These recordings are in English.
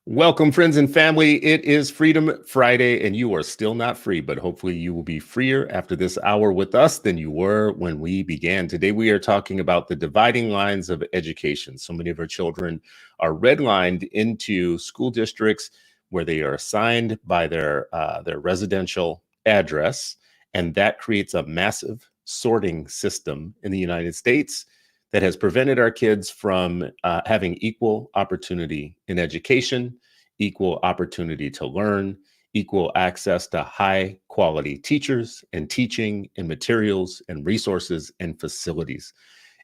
Welcome, friends and family. It is Freedom Friday, and you are still not free, but hopefully you will be freer after this hour with us than you were when we began. Today, we are talking about the dividing lines of education. So many of our children are redlined into school districts where they are assigned by their residential address, and that creates a massive sorting system in the United States that has prevented our kids from having equal opportunity in education, equal opportunity to learn, equal access to high quality teachers and teaching and materials and resources and facilities.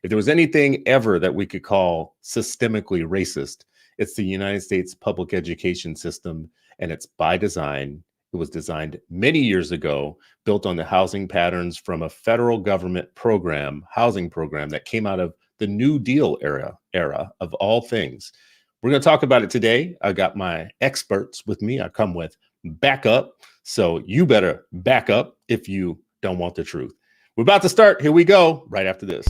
If there was anything ever that we could call systemically racist, it's the United States public education system, and it's by design. It was designed many years ago, built on the housing patterns from a federal government program, housing program that came out of the New Deal era of all things. We're going to talk about it today. I got my experts with me. I come with backup. So you better back up if you don't want the truth. We're about to start. Here we go, right after this.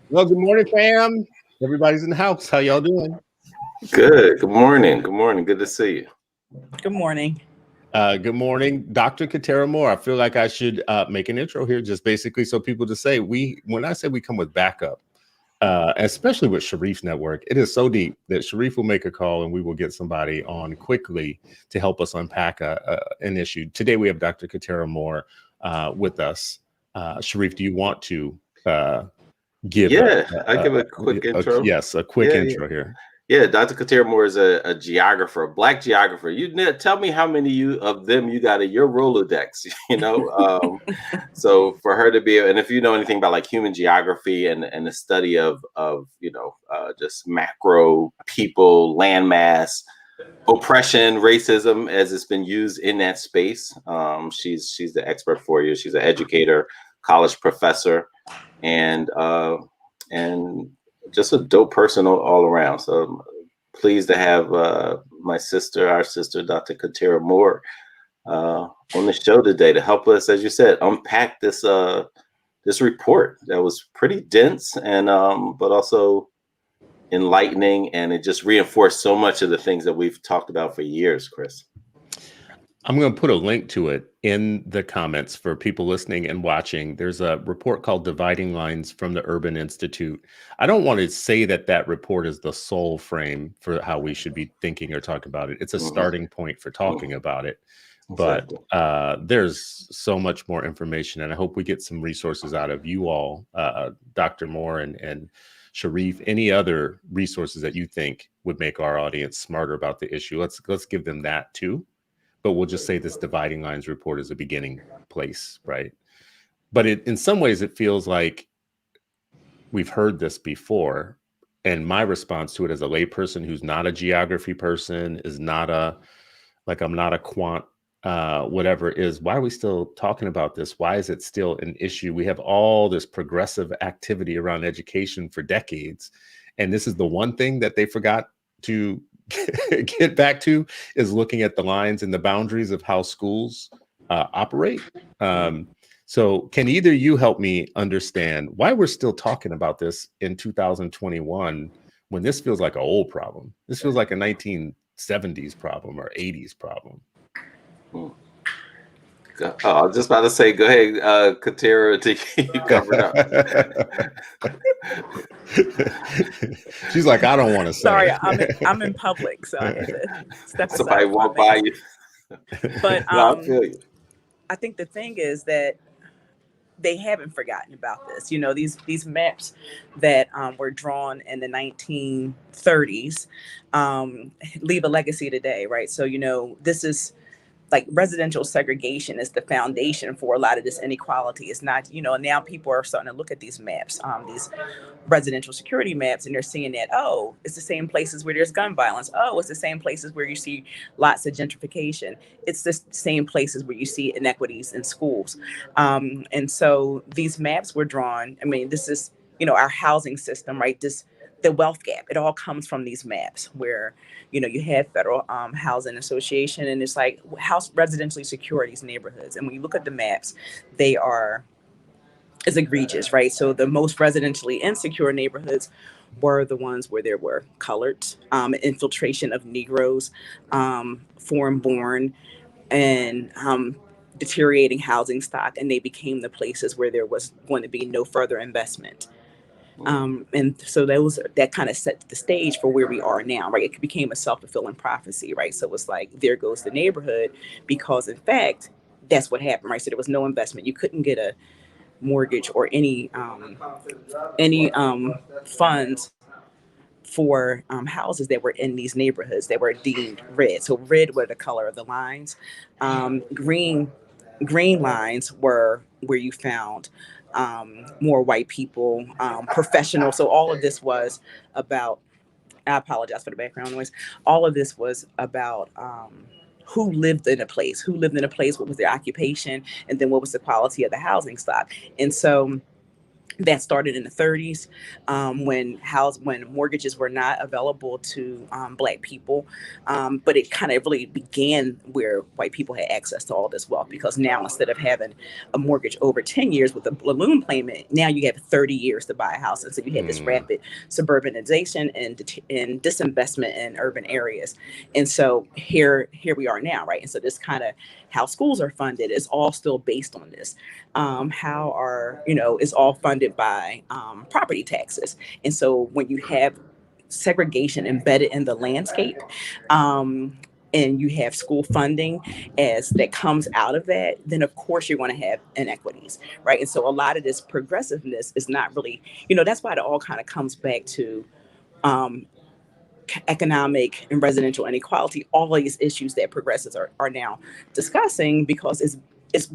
Well, good morning, fam. Everybody's in the house. How y'all doing? Good. Good morning. Good morning. Good to see you. Good morning. Good morning, Dr. Katera Moore. I feel like I should make an intro here, just basically so people to say when I say we come with backup, especially with Sharif's network, it is so deep that Sharif will make a call and we will get somebody on quickly to help us unpack an issue. Today we have Dr. Katera Moore with us. Sharif, do you want to give? I give a quick intro. Yes, a quick intro here. Yeah, Dr. Katera Moore is a geographer, a Black geographer. Tell me how many of them you got in your Rolodex, So for her to be, and if you know anything about like human geography and the study of just macro people, landmass, oppression, racism, as it's been used in that space, she's the expert for you. She's an educator, college professor, and just a dope person all around. So I'm pleased to have our sister, Dr. Katera Moore, on the show today to help us, as you said, unpack this report that was pretty dense and but also enlightening, and it just reinforced so much of the things that we've talked about for years, Chris. I'm going to put a link to it in the comments for people listening and watching. There's a report called Dividing Lines from the Urban Institute. I don't want to say that report is the sole frame for how we should be thinking or talking about it. It's a starting point for talking about it. But there's so much more information, and I hope we get some resources out of you all, Dr. Moore and Sharif, any other resources that you think would make our audience smarter about the issue. Let's give them that too. But we'll just say this Dividing Lines report is a beginning place, right? But in some ways, it feels like we've heard this before. And my response to it as a layperson who's not a geography person, I'm not a quant, whatever, is why are we still talking about this? Why is it still an issue? We have all this progressive activity around education for decades. And this is the one thing that they forgot to get back to, is looking at the lines and the boundaries of how schools operate. So can either you help me understand why we're still talking about this in 2021 when this feels like an old problem? This feels like a 1970s problem or 80s problem. I was just about to say, go ahead, Katera, you covered up. She's like, I don't want to say. Sorry, I'm in public, so I had to step aside. Somebody walk by you. But I feel you. I think the thing is that they haven't forgotten about this. These maps that were drawn in the 1930s leave a legacy today, right? So, this is like residential segregation is the foundation for a lot of this inequality. It's not, now people are starting to look at these maps, these residential security maps, and they're seeing that, oh, it's the same places where there's gun violence. Oh, it's the same places where you see lots of gentrification. It's the same places where you see inequities in schools. And so these maps were drawn. I mean, this is, our housing system, right? This the wealth gap. It all comes from these maps where, you have federal housing association, and it's like house residentially secure these neighborhoods. And when you look at the maps, they are is egregious, right? So the most residentially insecure neighborhoods were the ones where there were colored, infiltration of Negroes, foreign born, and deteriorating housing stock, and they became the places where there was going to be no further investment. And so that kind of set the stage for where we are now, right? It became a self-fulfilling prophecy, right? So it's like, there goes the neighborhood, because in fact, that's what happened, right? So there was no investment. You couldn't get a mortgage or any funds for houses that were in these neighborhoods that were deemed red. So red were the color of the lines. Green lines were where you found more white people, professional. So all of this was about. I apologize for the background noise. All of this was about who lived in a place, what was their occupation, and then what was the quality of the housing stock. And so that started in the 30s, when mortgages were not available to Black people, but it kind of really began where white people had access to all this wealth, because now, instead of having a mortgage over 10 years with a balloon payment, now you have 30 years to buy a house. And so you had this rapid suburbanization and disinvestment in urban areas. And so here we are now, right? And so this kind of how schools are funded is all still based on this. How are, is all funded by property taxes. And so when you have segregation embedded in the landscape, and you have school funding as that comes out of that, then of course you're going to have inequities, right? And so a lot of this progressiveness is not really, that's why it all kind of comes back to um, economic and residential inequality, all these issues that progressives are now discussing, because it's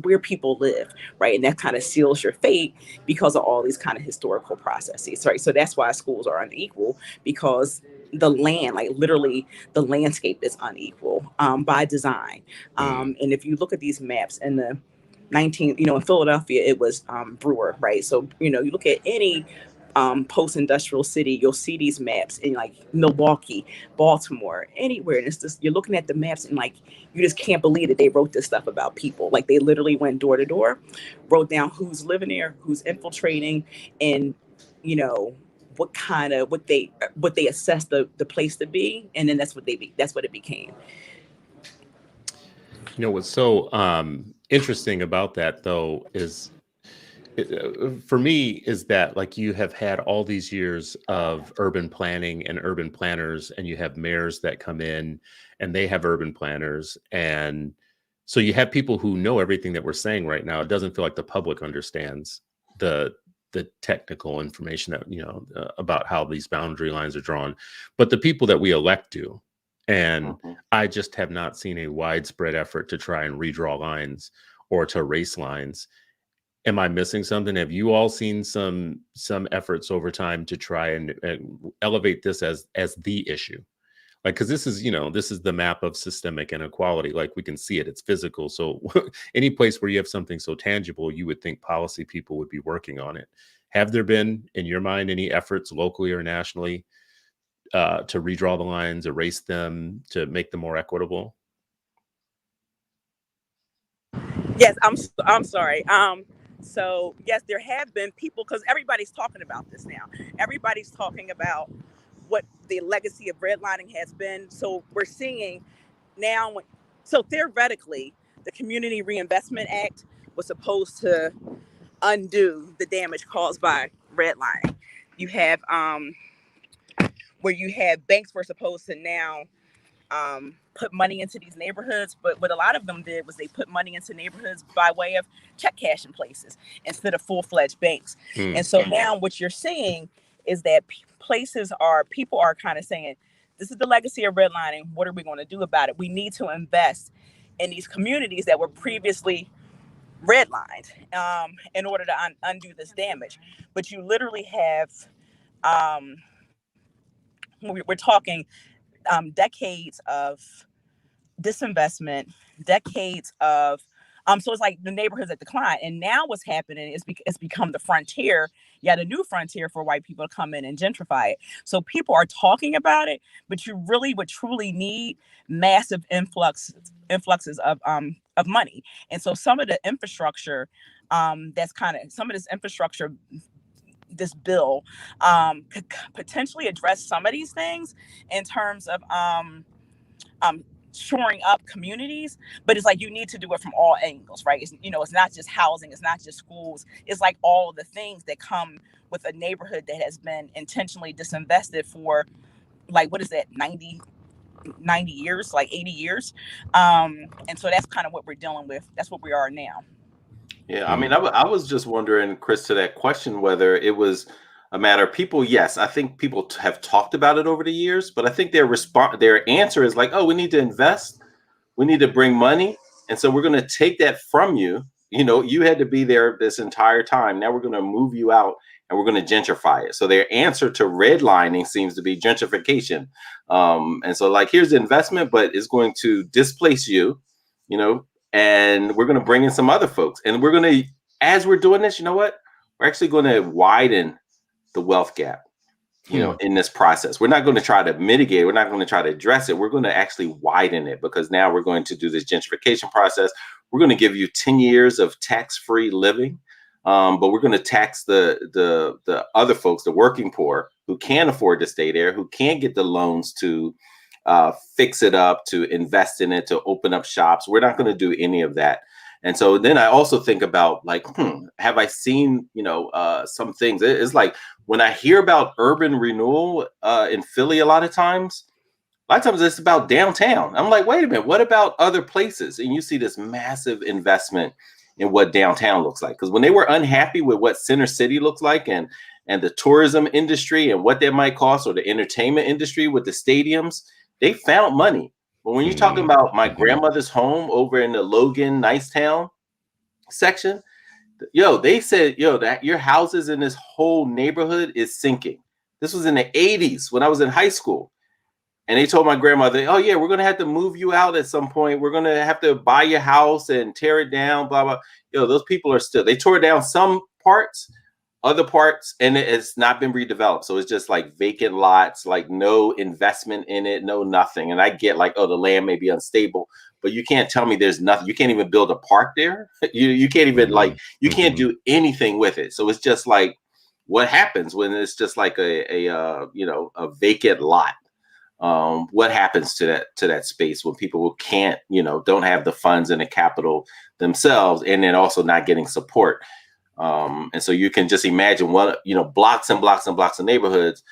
where people live, right? And that kind of seals your fate because of all these kind of historical processes, right? So that's why schools are unequal, because the land, like literally the landscape is unequal by design. And if you look at these maps in the 19, in Philadelphia, it was Brewer, right? So, you look at any post-industrial city, you'll see these maps in like Milwaukee, Baltimore, anywhere. And it's just, you're looking at the maps and like, you just can't believe that they wrote this stuff about people. Like they literally went door to door, wrote down who's living there, who's infiltrating, and, what kind of, what they assessed the place to be. And then that's what it became. What's so interesting about that, though, is for me, is that like you have had all these years of urban planning and urban planners, and you have mayors that come in and they have urban planners. And so you have people who know everything that we're saying right now. It doesn't feel like the public understands the technical information that, about how these boundary lines are drawn, but the people that we elect do. And I just have not seen a widespread effort to try and redraw lines or to erase lines. Am I missing something? Have you all seen some efforts over time to try and elevate this as the issue? Like, because this is the map of systemic inequality. Like we can see it; it's physical. So, any place where you have something so tangible, you would think policy people would be working on it. Have there been, in your mind, any efforts locally or nationally to redraw the lines, erase them, to make them more equitable? Yes, I'm sorry. So yes, there have been people, because everybody's talking about this now. Everybody's talking about what the legacy of redlining has been. So we're seeing now. So theoretically, the Community Reinvestment Act was supposed to undo the damage caused by redlining. You have where you have banks were supposed to now put money into these neighborhoods, but what a lot of them did was they put money into neighborhoods by way of check cashing places instead of full-fledged banks. And so now what you're seeing is that people are kind of saying, this is the legacy of redlining. What are we going to do about it? We need to invest in these communities that were previously redlined in order to undo this damage. But you literally have, um, we're talking decades of disinvestment, decades of So it's like the neighborhoods that decline. And now what's happening is it's become the frontier, yet a new frontier for white people to come in and gentrify it. So people are talking about it, but you really would truly need massive influxes of money. And so some of the infrastructure, that's kind of some of this infrastructure, this bill could potentially address some of these things in terms of shoring up communities, but it's like you need to do it from all angles, right? It's, it's not just housing, it's not just schools, it's like all the things that come with a neighborhood that has been intentionally disinvested for, like, what is that, 90 years, like 80 years. And so that's kind of what we're dealing with. That's what we are now. Yeah, I mean, I was just wondering, Chris, to that question, whether it was a matter of people. Yes, I think people have talked about it over the years, but I think their answer is like, oh, we need to invest, we need to bring money, and so we're going to take that from you. You had to be there this entire time. Now we're going to move you out, and we're going to gentrify it. So their answer to redlining seems to be gentrification. And so, like, here's the investment, but it's going to displace you. And we're going to bring in some other folks, and we're going to, as we're doing this, you know what? We're actually going to widen the wealth gap, in this process. We're not going to try to mitigate. We're not going to try to address it. We're going to actually widen it, because now we're going to do this gentrification process. We're going to give you 10 years of tax-free living, but we're going to tax the other folks, the working poor, who can't afford to stay there, who can't get the loans to fix it up, to invest in it, to open up shops. We're not going to do any of that. And so then I also think about, like, have I seen, some things? It's like when I hear about urban renewal in Philly, a lot of times it's about downtown. I'm like, wait a minute, what about other places? And you see this massive investment in what downtown looks like. Because when they were unhappy with what Center City looks like, and the tourism industry and what that might cost, or the entertainment industry with the stadiums, they found money. But when you're talking about my grandmother's home over in the Logan Nicetown section, they said, that your houses in this whole neighborhood is sinking. This was in the 80s when I was in high school. And they told my grandmother, oh yeah, we're going to have to move you out at some point. We're going to have to buy your house and tear it down, blah, blah. Those people are still, they tore down some parts, other parts, and it's not been redeveloped. So it's just like vacant lots, like no investment in it, no nothing. And I get like, oh, the land may be unstable, but you can't tell me there's nothing. You can't even build a park there. You can't even you can't do anything with it. So it's just like, what happens when it's just like a vacant lot? What happens to that space when people can't, don't have the funds and the capital themselves, and then also not getting support? And so you can just imagine blocks and blocks and blocks of neighborhoods.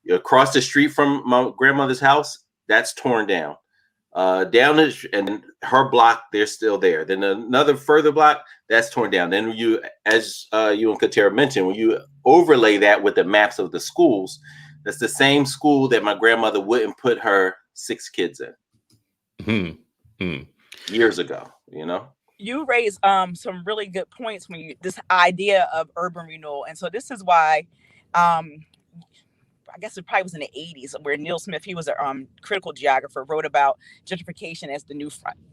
Across the street from my grandmother's house, that's torn down. And her block, they're still there. Then another further block, that's torn down. Then as you and Katera mentioned, when you overlay that with the maps of the schools, that's the same school that my grandmother wouldn't put her 6 kids in years ago, You raise some really good points when this idea of urban renewal. And so this is why I guess it probably was in the 80s where Neil Smith, he was a critical geographer, wrote about gentrification as the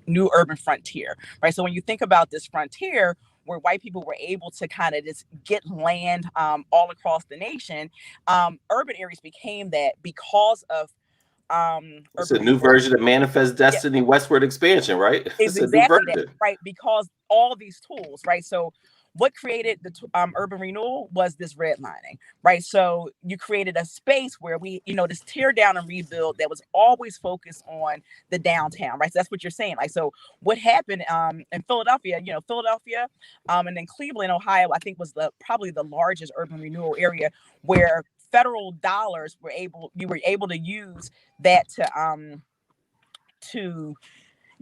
new urban frontier, right? So when you think about this frontier where white people were able to kind of just get land all across the nation, urban areas became that because of it's a new version of Manifest Destiny westward expansion, right? It's exactly that, right? Because all these tools, right? So what created the urban renewal was this redlining, right? So you created a space where we, this tear down and rebuild that was always focused on the downtown, right? So that's what you're saying. Like, so what happened in Philadelphia, and then Cleveland, Ohio, I think was probably the largest urban renewal area where federal dollars you were able to use that to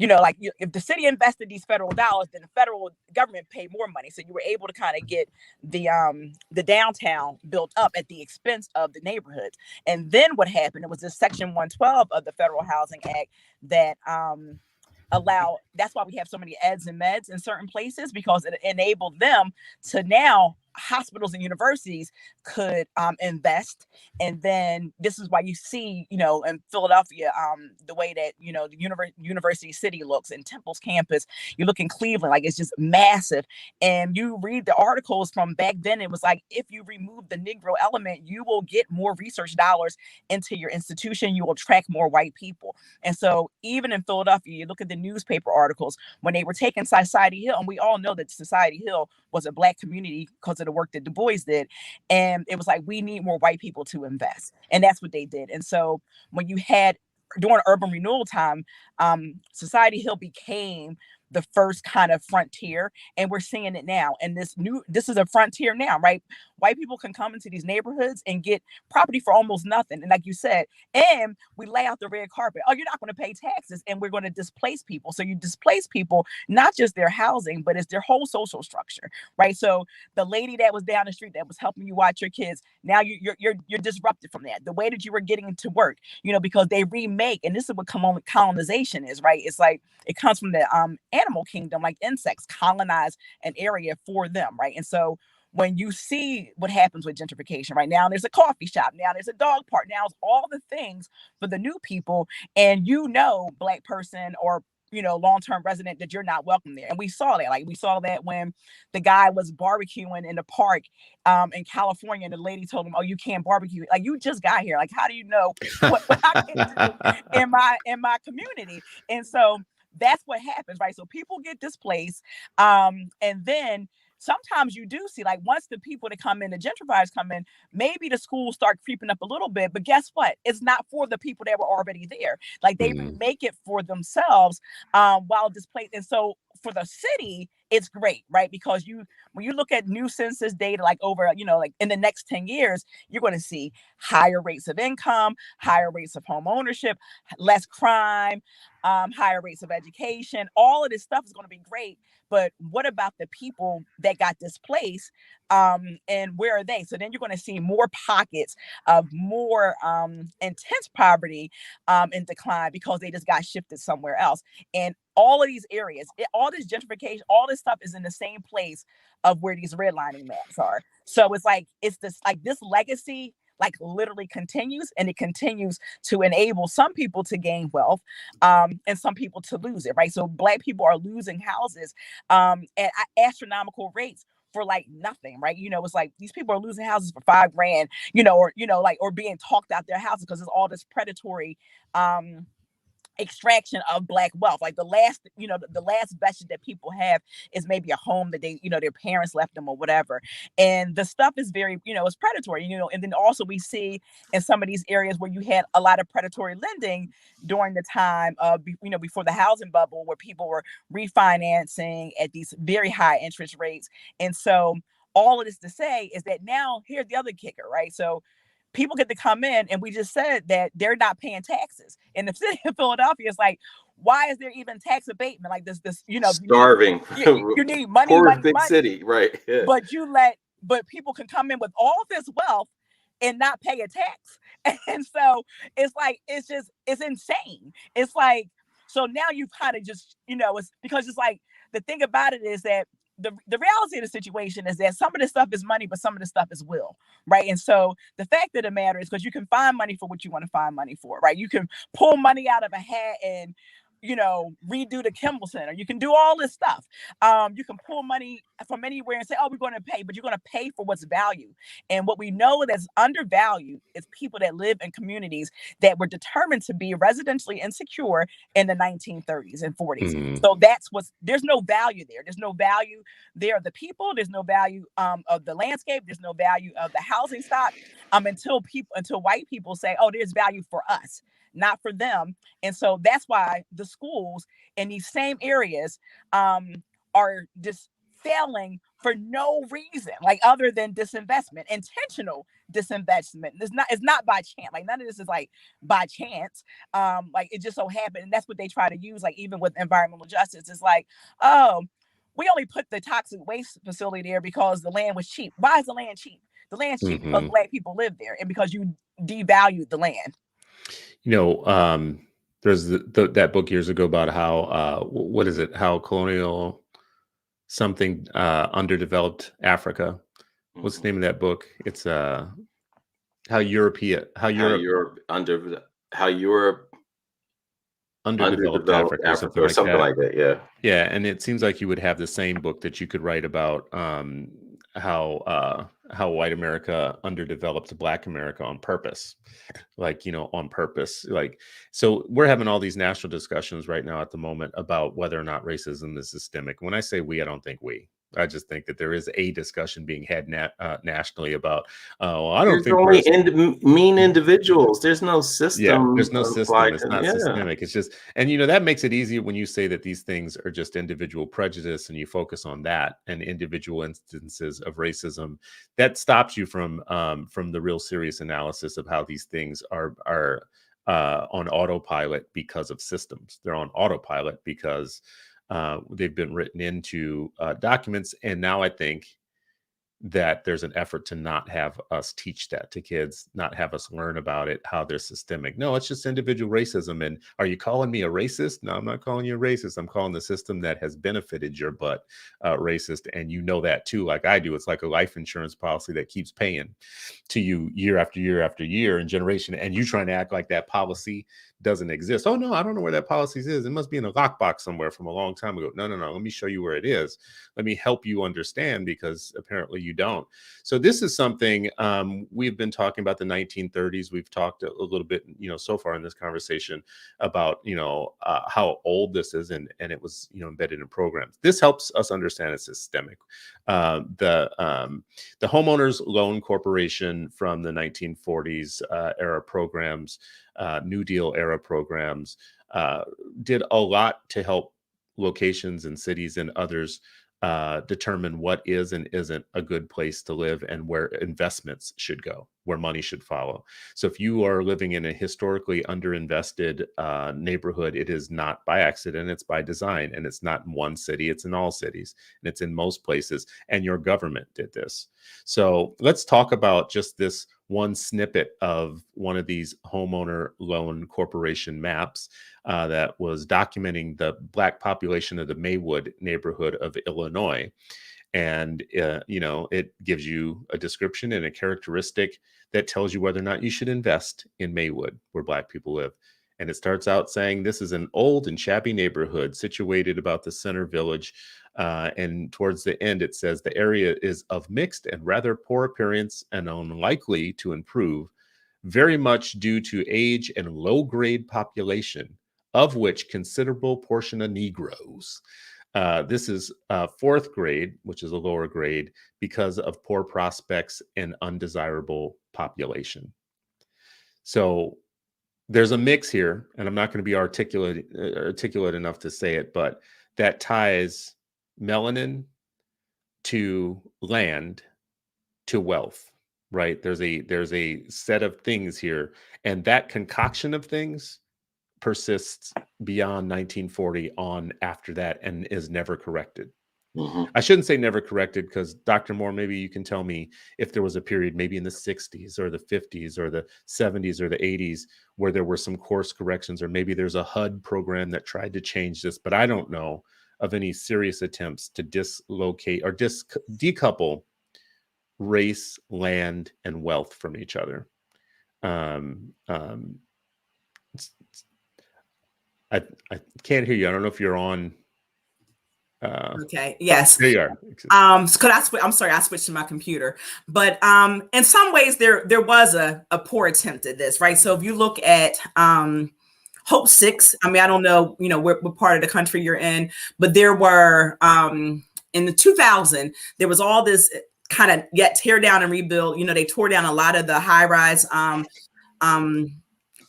if the city invested these federal dollars, then the federal government paid more money. So you were able to kind of get the downtown built up at the expense of the neighborhoods. And then what happened, it was this Section 112 of the Federal Housing Act that that's why we have so many eds and meds in certain places, because it enabled them to now hospitals and universities could invest. And then this is why you see, in Philadelphia, the way that, the University City looks, and Temple's campus. You look in Cleveland, like it's just massive. And you read the articles from back then, it was like, if you remove the Negro element, you will get more research dollars into your institution. You will attract more white people. And so even in Philadelphia, you look at the newspaper articles when they were taking Society Hill, and we all know that Society Hill was a Black community because of the work that Du Bois did. And it was like, we need more white people to invest. And that's what they did. And so when you had during urban renewal time, Society Hill became the first kind of frontier, and we're seeing it now. And this is a frontier now, right? White people can come into these neighborhoods and get property for almost nothing. And like you said, and we lay out the red carpet. Oh, you're not going to pay taxes, and we're going to displace people. So you displace people, not just their housing, but it's their whole social structure, right? So the lady that was down the street that was helping you watch your kids, now you're disrupted from that. The way that you were getting to work, because they remake, and this is what colonization is, right? It's like it comes from the animal kingdom, like insects colonize an area for them, right? And so when you see what happens with gentrification, right now, there's a coffee shop, now there's a dog park, now it's all the things for the new people, and Black person or long-term resident, that you're not welcome there. And we saw that when the guy was barbecuing in the park in California, and the lady told him, oh, you can't barbecue, like, you just got here, like, how do you know what I can do in my community? And so that's what happens, right? So people get displaced, and then sometimes you do see, like, once the people that come in, the gentrifiers come in, maybe the schools start creeping up a little bit, but guess what? It's not for the people that were already there. Like, they make it for themselves while displaced. And so for the city, it's great, right? Because when you look at new census data, like over, like in the next 10 years, you're going to see higher rates of income, higher rates of home ownership, less crime, higher rates of education. All of this stuff is going to be great. But what about the people that got displaced? And where are they? So then you're going to see more pockets of more intense poverty and decline, because they just got shifted somewhere else. And all of these areas, all this gentrification, all this stuff is in the same place of where these redlining maps are. So it's like, this legacy, like, literally continues, and it continues to enable some people to gain wealth and some people to lose it, right? So Black people are losing houses at astronomical rates for like nothing, right? It's like these people are losing houses for $5,000, or being talked out their houses because it's all this predatory extraction of Black wealth. Like the last vestige that people have is maybe a home that they, their parents left them or whatever. And the stuff is very, it's predatory, and then also we see in some of these areas where you had a lot of predatory lending during the time of, before the housing bubble, where people were refinancing at these very high interest rates. And so all of this to say is that now here's the other kicker, right? So people get to come in, and we just said that they're not paying taxes. In the city of Philadelphia, it's like, why is there even tax abatement? Like this, starving. You need money, poor money, big money. City, right? Yeah. But people can come in with all this wealth and not pay a tax. And so it's like, it's insane. It's like, so now you've kind of just, it's because it's like, the thing about it is that the reality of the situation is that some of this stuff is money, but some of the stuff is will, right? And so the fact of the matter is, because you can find money for what you want to find money for, right? You can pull money out of a hat and redo the Kimball Center. You can do all this stuff. You can pull money from anywhere and say, oh, we're going to pay, but you're going to pay for what's valued. And what we know that's undervalued is people that live in communities that were determined to be residentially insecure in the 1930s and 40s. So there's no value there. There's no value there of the people. There's no value of the landscape. There's no value of the housing stock until white people say, oh, there's value for us, not for them. And so that's why the schools in these same areas are just failing for no reason, like other than disinvestment, intentional disinvestment. It's not by chance. Like none of this is like by chance. Like it just so happened. And that's what they try to use. Like even with environmental justice, it's like, oh, we only put the toxic waste facility there because the land was cheap. Why is the land cheap? The land's cheap because Black people live there and because you devalued the land. There's that book years ago about how what is it? How colonial something underdeveloped Africa. what's the name of that book? It's how Europe underdeveloped underdeveloped Africa or something Africa or like something that. like that. Yeah. Yeah, and it seems like you would have the same book that you could write about how white America underdeveloped Black America on purpose, like on purpose. Like, so we're having all these national discussions right now at the moment about whether or not racism is systemic. When I say we, I don't think we. I just think that there is a discussion being had nationally about. Well, I don't There's think only there's mean individuals. There's no system there's no system. applied It's to not yeah. systemic. It's just, and that makes it easier when you say that these things are just individual prejudice and you focus on that and individual instances of racism. That stops you from the real serious analysis of how these things are on autopilot because of systems. They're on autopilot because they've been written into documents, and now I think that there's an effort to not have us teach that to kids, not have us learn about it, how they're systemic. No, it's just individual racism. And are you calling me a racist? No, I'm not calling you a racist. I'm calling the system that has benefited your butt racist. And you know that too, like I do. It's like a life insurance policy that keeps paying to you year after year after year and generation. And you trying to act like that policy doesn't exist. Oh no, I don't know where that policy is. It must be in a lockbox somewhere from a long time ago. No. Let me show you where it is. Let me help you understand, because apparently you don't. So this is something we've been talking about the 1930s. We've talked a little bit, so far in this conversation about, how old this is, and it was, embedded in programs. This helps us understand it's systemic. The Homeowners Loan Corporation from the 1940s era programs, New Deal era programs, did a lot to help locations and cities and others determine what is and isn't a good place to live and where investments should go, where money should follow. So if you are living in a historically underinvested neighborhood, it is not by accident, it's by design. And it's not in one city, it's in all cities, and it's in most places. And your government did this. So let's talk about just this one snippet of one of these homeowner loan corporation maps that was documenting the Black population of the Maywood neighborhood of Illinois. And, it gives you a description and a characteristic that tells you whether or not you should invest in Maywood, where Black people live. And it starts out saying this is an old and shabby neighborhood situated about the center village. And towards the end, it says the area is of mixed and rather poor appearance and unlikely to improve, very much due to age and low grade population, of which considerable portion are Negroes. This is fourth grade, which is a lower grade, because of poor prospects and undesirable population. So there's a mix here, and I'm not going to be articulate enough to say it, but that ties melanin to land to wealth, right? There's a set of things here, and that concoction of things persists beyond 1940 on after that and is never corrected. I shouldn't say never corrected, because Dr. Moore, maybe you can tell me if there was a period maybe in the 60s or the 50s or the 70s or the 80s where there were some course corrections, or maybe there's a HUD program that tried to change this, but I don't know of any serious attempts to dislocate or decouple race, land, and wealth from each other. I can't hear you. I don't know if you're on. Okay. Yes. There you are. I'm sorry, I switched to my computer. But in some ways, there was a poor attempt at this, right? So if you look at Hope 6, I mean, I don't know, what part of the country you're in, but there were in the 2000, there was all this kind of tear down and rebuild. They tore down a lot of the high rise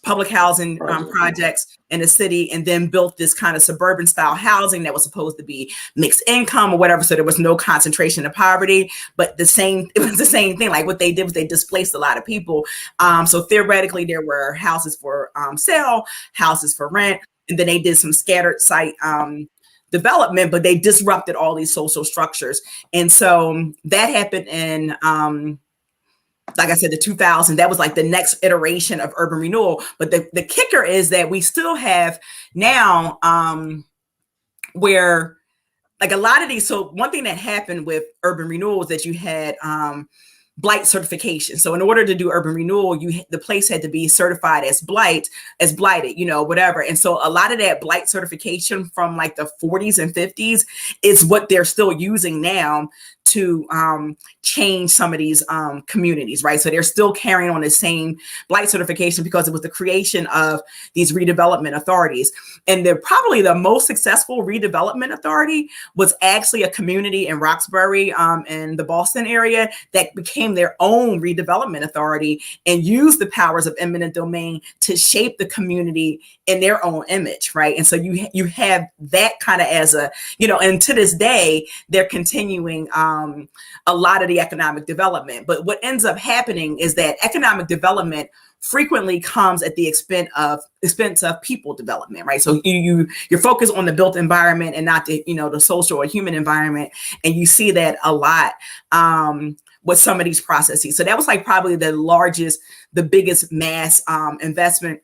public housing projects in the city, and then built this kind of suburban style housing that was supposed to be mixed income or whatever. So there was no concentration of poverty, but it was the same thing. Like what they did was they displaced a lot of people. So theoretically there were houses for sale, houses for rent, and then they did some scattered site development, but they disrupted all these social structures. And so that happened in, like I said, the 2000, that was like the next iteration of urban renewal. But the kicker is that we still have now where like a lot of these. So one thing that happened with urban renewal was that you had blight certification. So in order to do urban renewal, the place had to be certified as blighted, you know, whatever. And so a lot of that blight certification from like the 40s and 50s is what they're still using now to change some of these communities, right? So they're still carrying on the same blight certification because it was the creation of these redevelopment authorities. And they're probably the most successful redevelopment authority was actually a community in Roxbury in the Boston area that became their own redevelopment authority and used the powers of eminent domain to shape the community in their own image, right? And so you have that kind of as a, you know, and to this day, they're continuing a lot of the economic development. But what ends up happening is that economic development frequently comes at the expense of people development, right? So you're focused on the built environment and not the, you know, the social or human environment. And you see that a lot with some of these processes. So that was like probably the biggest mass investment.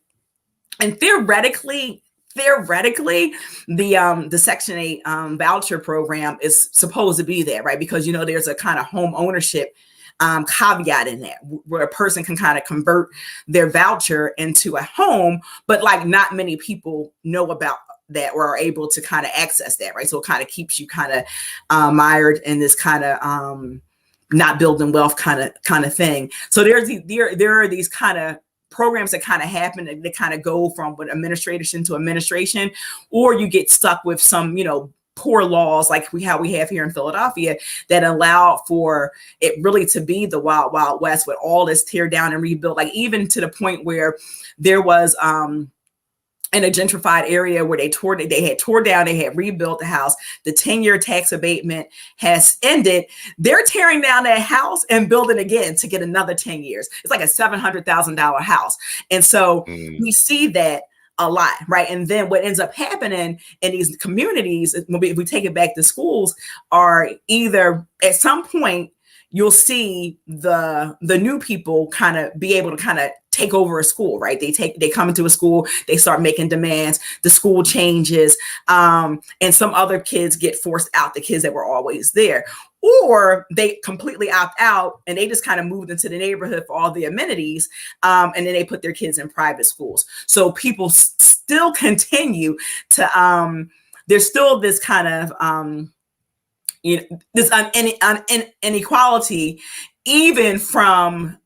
And theoretically, the Section 8 voucher program is supposed to be there, right? Because, you know, there's a kind of home ownership caveat in that where a person can kind of convert their voucher into a home, but like not many people know about that or are able to kind of access that, right? So it kind of keeps you kind of mired in this kind of not building wealth kind of thing. So there are these kind of programs that kind of happen that kind of go from administration to administration, or you get stuck with some, you know, poor laws like we have here in Philadelphia that allow for it really to be the wild, wild west with all this tear down and rebuild, like even to the point where there was in a gentrified area where they had tore down, they had rebuilt the house. The 10-year tax abatement has ended. They're tearing down that house and building again to get another 10 years. It's like a $700,000 house. And so we see that a lot, right? And then what ends up happening in these communities, if we take it back to schools, are either at some point you'll see the new people kind of be able to kind of take over a school, right? They come into a school, they start making demands, the school changes, and some other kids get forced out, the kids that were always there. Or they completely opt out and they just kind of moved into the neighborhood for all the amenities, and then they put their kids in private schools. So people still continue to, there's still this kind of, you know, this inequality, even from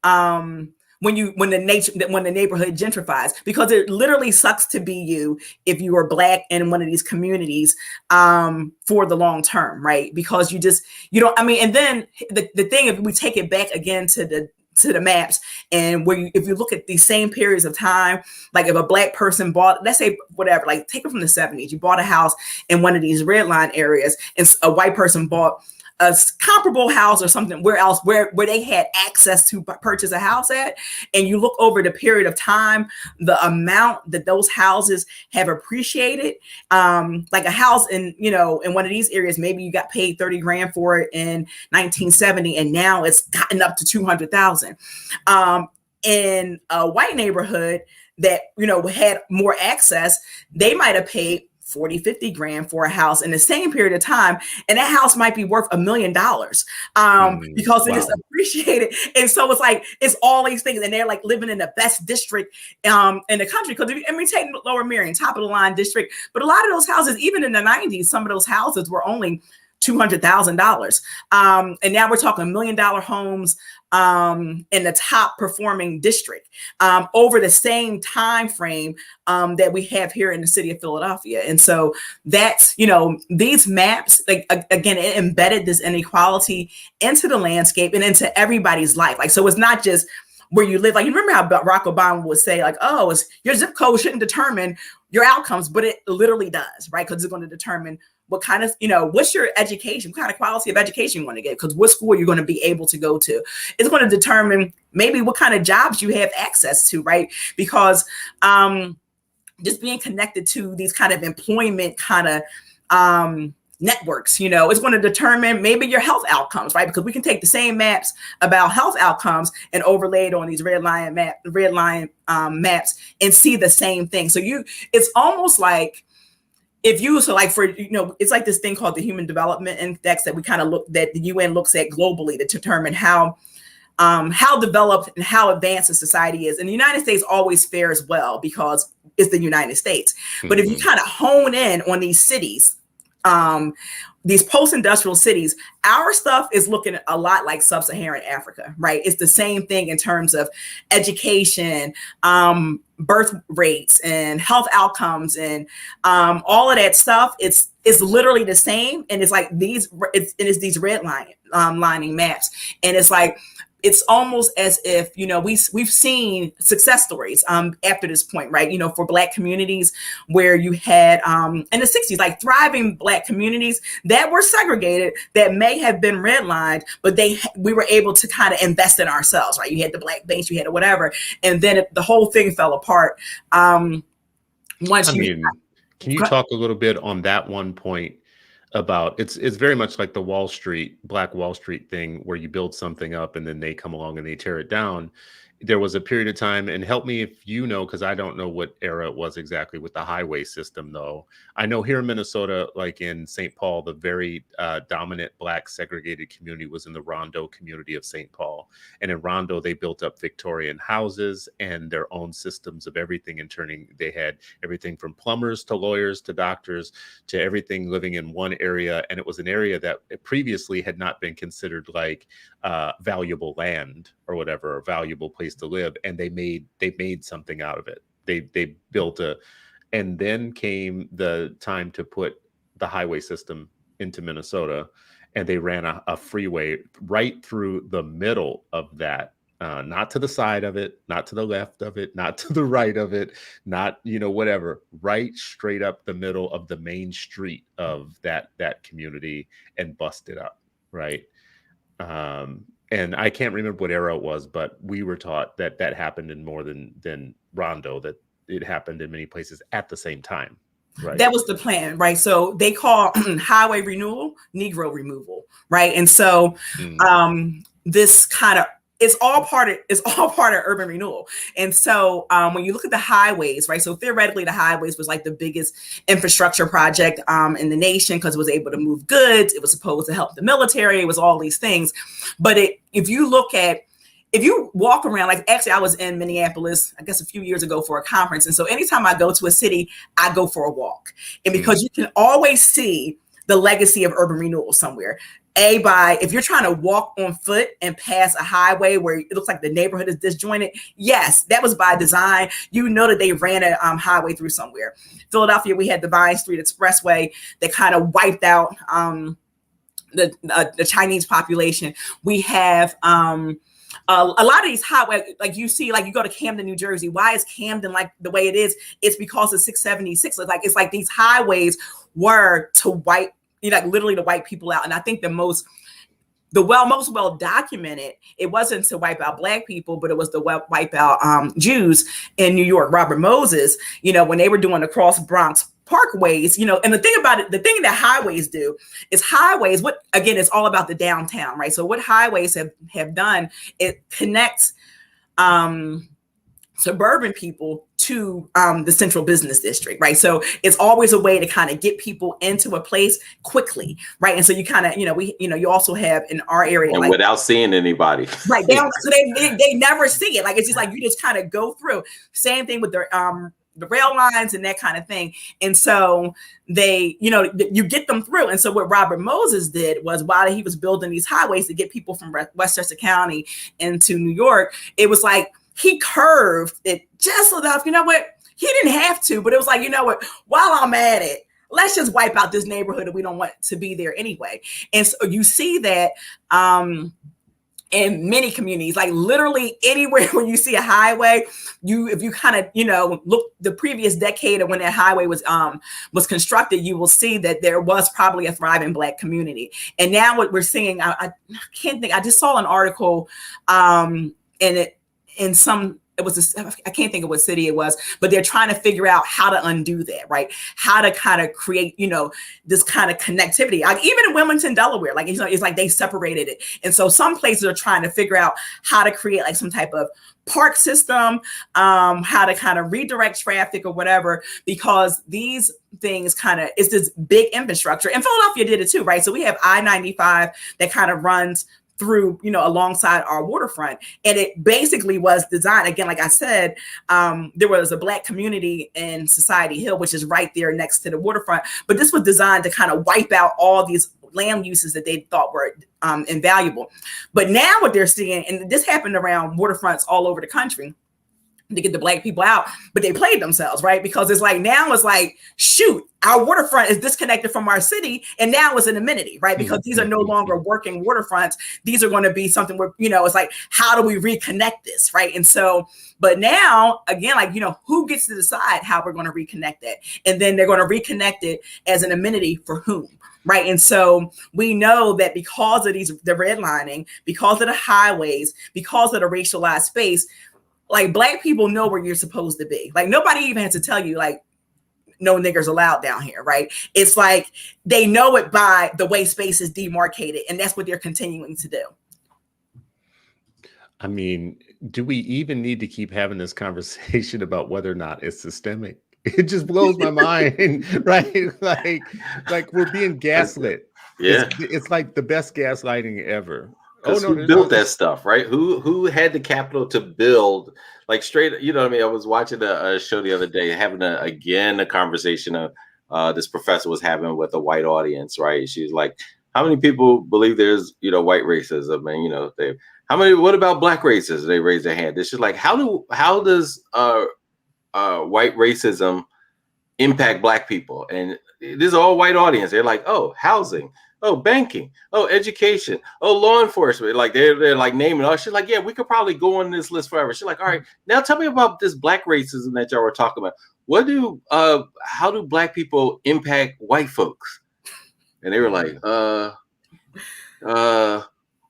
when the neighborhood gentrifies, because it literally sucks to be you if you are Black in one of these communities for the long term, right? Because you don't. I mean, and then the thing, if we take it back again to the maps, and if you look at these same periods of time, like if a Black person bought, let's say whatever, like take it from the 70s, you bought a house in one of these red line areas, and a white person bought a comparable house or something where they had access to purchase a house at, and you look over the period of time, the amount that those houses have appreciated, like a house in one of these areas, maybe you got paid 30 grand for it in 1970, and now it's gotten up to 200,000. In a white neighborhood that, had more access, they might have paid 40, 50 grand for a house in the same period of time. And that house might be worth $1 million because it is appreciated. And so it's like, it's all these things. And they're like living in the best district in the country. Because take Lower Merion, top of the line district. But a lot of those houses, even in the 90s, some of those houses were only $200,000. And now we're talking $1 million homes in the top performing district over the same time frame that we have here in the city of Philadelphia. And so that's, these maps, like, again, it embedded this inequality into the landscape and into everybody's life. Like, so it's not just where you live. Like, you remember how Barack Obama would say, like, oh, your zip code shouldn't determine your outcomes, but it literally does, right? Because it's going to determine what kind of, what's your education, what kind of quality of education you want to get, because what school you're going to be able to go to. It's going to determine maybe what kind of jobs you have access to, right? Because just being connected to these kind of employment kind of networks, it's going to determine maybe your health outcomes, right? Because we can take the same maps about health outcomes and overlay it on these red line maps and see the same thing. So it's almost like if you, so like for, it's like this thing called the Human Development Index that we kind of that the UN looks at globally to determine how developed and how advanced a society is. And the United States always fares well because it's the United States. But if you kind of hone in on these cities, these post-industrial cities, our stuff is looking a lot like sub-Saharan Africa, right? It's the same thing in terms of education, birth rates and health outcomes and all of that stuff. It's literally the same. And it's like these red lining maps. And it's like, it's almost as if, we've seen success stories after this point, right? For Black communities where you had in the 60s, like thriving Black communities that were segregated, that may have been redlined, but we were able to kind of invest in ourselves, right? You had the Black banks, you had whatever, and then the whole thing fell apart. Can you talk a little bit on that one point? About it's very much like the Black Wall Street thing, where you build something up and then they come along and they tear it down. There was a period of time, and help me if you know, because I don't know what era it was exactly with the highway system, though. I know here in Minnesota, like in St. Paul, the very dominant Black segregated community was in the Rondo community of St. Paul. And in Rondo, they built up Victorian houses and their own systems of everything, they had everything from plumbers to lawyers to doctors to everything living in one area. And it was an area that previously had not been considered like valuable land or whatever, or valuable place to live, and they made something out of it. They built and then came the time to put the highway system into Minnesota, and they ran a freeway right through the middle of that, not to the side of it, not to the left of it, not to the right of it, not whatever, right straight up the middle of the main street of that community, and busted up, right? And I can't remember what era it was, but we were taught that happened in more than Rondo, that it happened in many places at the same time. Right. That was the plan, right? So they call highway renewal Negro removal, right? And so this kind of, it's all part of urban renewal. And so when you look at the highways, right? So theoretically, the highways was like the biggest infrastructure project in the nation, because it was able to move goods. It was supposed to help the military. It was all these things. But if you walk around, like actually I was in Minneapolis, I guess a few years ago for a conference. And so anytime I go to a city, I go for a walk. And because you can always see the legacy of urban renewal somewhere. If you're trying to walk on foot and pass a highway where it looks like the neighborhood is disjointed, yes, that was by design. That they ran a highway through somewhere. Philadelphia, we had the Vine Street Expressway that kind of wiped out the Chinese population. We have a lot of these highways, like you see, like you go to Camden, New Jersey. Why is Camden like the way it is? It's because of 676. It's like these highways were to wipe, literally to wipe people out. And I think the most well documented, it wasn't to wipe out Black people, but it was to wipe out Jews in New York. Robert Moses, when they were doing the Cross Bronx Parkways, and the thing about it, the thing that highways do is it's all about the downtown, right? So what highways have done, it connects suburban people to the central business district, right? So it's always a way to kind of get people into a place quickly, right? And so you kind of, you also have in our area, and without seeing anybody, right? So they never see it. Like it's just like you just kind of go through. Same thing with the rail lines and that kind of thing. And so they, you get them through. And so what Robert Moses did was, while he was building these highways to get people from Westchester County into New York, it was like he curved it just enough. You know what? He didn't have to, but it was like, while I'm at it, let's just wipe out this neighborhood that we don't want to be there anyway. And so you see that in many communities, like literally anywhere where you see a highway, if you kind of, look the previous decade of when that highway was constructed, you will see that there was probably a thriving Black community. And now what we're seeing, I can't think, I just saw an article in some I can't think of what city it was, but they're trying to figure out how to undo that, right? How to kind of create, this kind of connectivity. Like even in Wilmington, Delaware, like, it's like they separated it. And so some places are trying to figure out how to create like some type of park system, how to kind of redirect traffic or whatever, because these things it's this big infrastructure. And Philadelphia did it too, right? So we have I-95 that kind of runs through, alongside our waterfront. And it basically was designed, again, like I said, there was a Black community in Society Hill, which is right there next to the waterfront. But this was designed to kind of wipe out all these land uses that they thought were invaluable. But now what they're seeing, and this happened around waterfronts all over the country, to get the Black people out, but they played themselves, right? Because it's like, shoot, our waterfront is disconnected from our city, and now it's an amenity, right? Because these are no longer working waterfronts. These are going to be something where, it's like, how do we reconnect this, right? And so, but now, again, like, who gets to decide how we're going to reconnect that? And then they're going to reconnect it as an amenity for whom? Right. And so we know that because of the redlining, because of the highways, because of the racialized space, like Black people know where you're supposed to be. Like nobody even has to tell you, like, no niggers allowed down here, right? It's like they know it by the way space is demarcated, and that's what they're continuing to do. I mean, do we even need to keep having this conversation about whether or not it's systemic? It just blows my mind, right? Like we're being gaslit. Yeah, it's like the best gaslighting ever. Who built that stuff, right? Who had the capital to build, like straight? You know what I mean? I was watching a show the other day, having a conversation this professor was having with a white audience, right? She's like, "How many people believe there's white racism?" And what about Black racism? They raise their hand. It's just like, how does white racism impact Black people? And this is all white audience. They're like, oh, housing, oh, banking, oh, education, oh, law enforcement. Like they're like naming all. She's like, yeah, we could probably go on this list forever. She's like, all right, now tell me about this Black racism that y'all were talking about. How do Black people impact white folks? And they were like,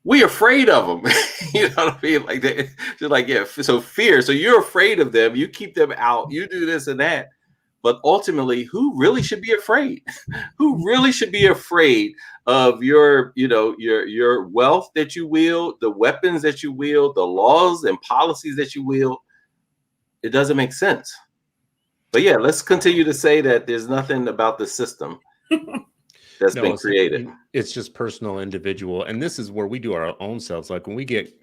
we afraid of them. You know what I mean? Like they just like, yeah. So fear. So you're afraid of them. You keep them out. You do this and that. But ultimately, who really should be afraid? Who really should be afraid of your wealth that you wield, the weapons that you wield, the laws and policies that you wield? It doesn't make sense. But yeah, let's continue to say that there's nothing about the system that's been created. It's just personal, individual. And this is where we do our own selves. Like when we get,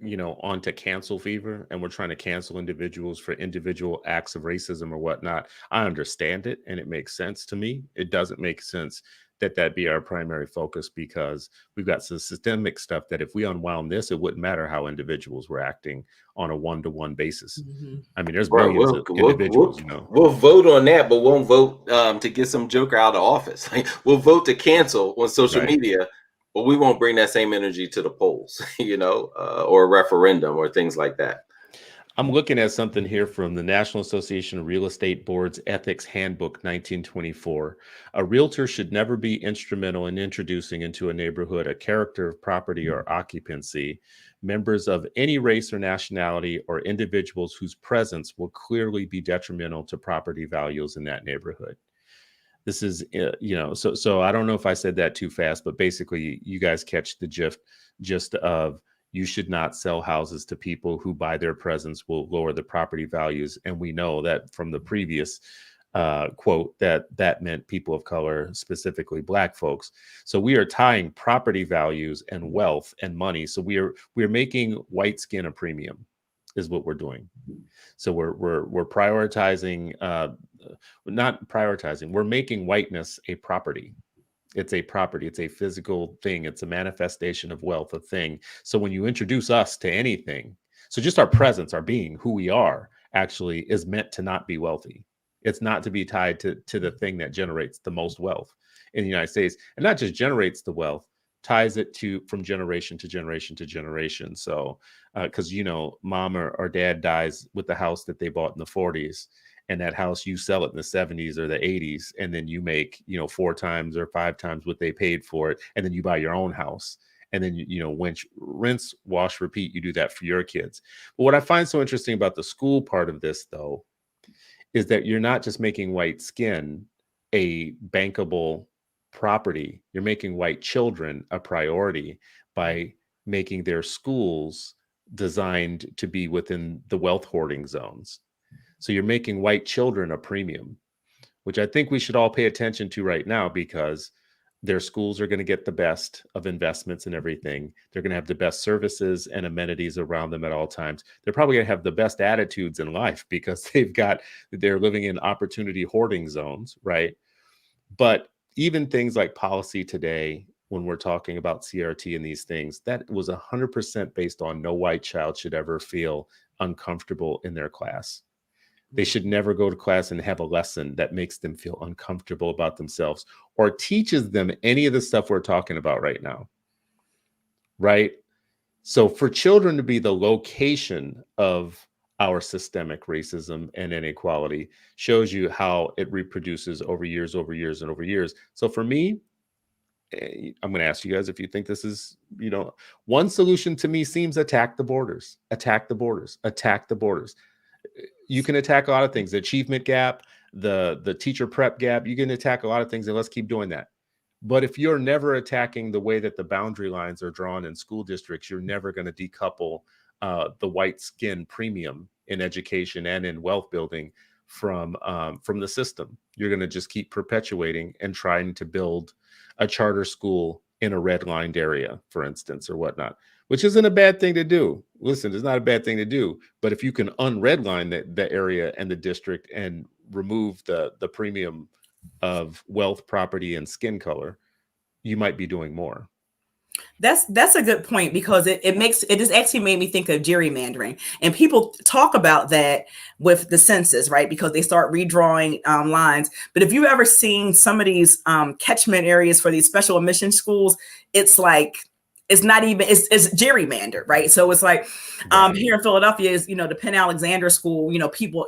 onto cancel fever and we're trying to cancel individuals for individual acts of racism or whatnot, I understand it and it makes sense to me. It doesn't make sense that be our primary focus, because we've got some systemic stuff that if we unwound this, it wouldn't matter how individuals were acting on a one-to-one basis. Mm-hmm. I mean, there's millions of individuals, We'll vote on that, but won't vote to get some joker out of office. Like, we'll vote to cancel on social media, but we won't bring that same energy to the polls, or a referendum or things like that. I'm looking at something here from the National Association of Real Estate Boards Ethics Handbook 1924. A realtor should never be instrumental in introducing into a neighborhood a character of property or occupancy, members of any race or nationality, or individuals whose presence will clearly be detrimental to property values in that neighborhood. This is, so I don't know if I said that too fast, but basically you guys catch the gist of, you should not sell houses to people who by their presence will lower the property values. And we know that from the previous quote that meant people of color, specifically Black folks. So we are tying property values and wealth and money. So we're making white skin a premium is what we're doing. So we're prioritizing, not prioritizing, we're making whiteness a property. It's a property. It's a physical thing. It's a manifestation of wealth, a thing. So when you introduce us to anything, so just our presence, our being, who we are, actually is meant to not be wealthy. It's not to be tied to the thing that generates the most wealth in the United States. And not just generates the wealth, ties it from generation to generation to generation. So, because, mom or dad dies with the house that they bought in the 40s. And that house, you sell it in the 70s or the 80s, and then you make, 4 times or 5 times what they paid for it. And then you buy your own house. And then, rinse, wash, repeat. You do that for your kids. But what I find so interesting about the school part of this, though, is that you're not just making white skin a bankable property. You're making white children a priority by making their schools designed to be within the wealth hoarding zones. So you're making white children a premium, which I think we should all pay attention to right now, because their schools are going to get the best of investments and everything. They're going to have the best services and amenities around them at all times. They're probably going to have the best attitudes in life because they're living in opportunity hoarding zones, right? But even things like policy today, when we're talking about CRT and these things, that was 100% based on no white child should ever feel uncomfortable in their class. They should never go to class and have a lesson that makes them feel uncomfortable about themselves or teaches them any of the stuff we're talking about right now. Right? So for children to be the location of our systemic racism and inequality shows you how it reproduces over years, over years, and over years. So for me, I'm going to ask you guys if you think this is, one solution to me seems attack the borders, attack the borders, attack the borders. You can attack a lot of things, the achievement gap, the teacher prep gap. You can attack a lot of things, and let's keep doing that. But if you're never attacking the way that the boundary lines are drawn in school districts, you're never going to decouple the white skin premium in education and in wealth building from the system. You're going to just keep perpetuating and trying to build a charter school in a redlined area, for instance, or whatnot, which isn't a bad thing to do. Listen, it's not a bad thing to do. But if you can unredline the area and the district and remove the premium of wealth, property, and skin color, you might be doing more. That's a good point, because it just actually made me think of gerrymandering, and people talk about that with the census, right? Because they start redrawing lines. But if you've ever seen some of these catchment areas for these special admission schools, it's like, it's not even, it's gerrymandered, right? So it's like here in Philadelphia is, the Penn Alexander School,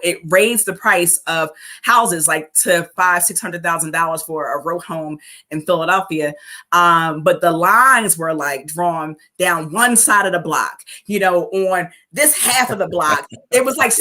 it raised the price of houses like to $500,000-$600,000 for a row home in Philadelphia. But the lines were like drawn down one side of the block, on this half of the block. It was like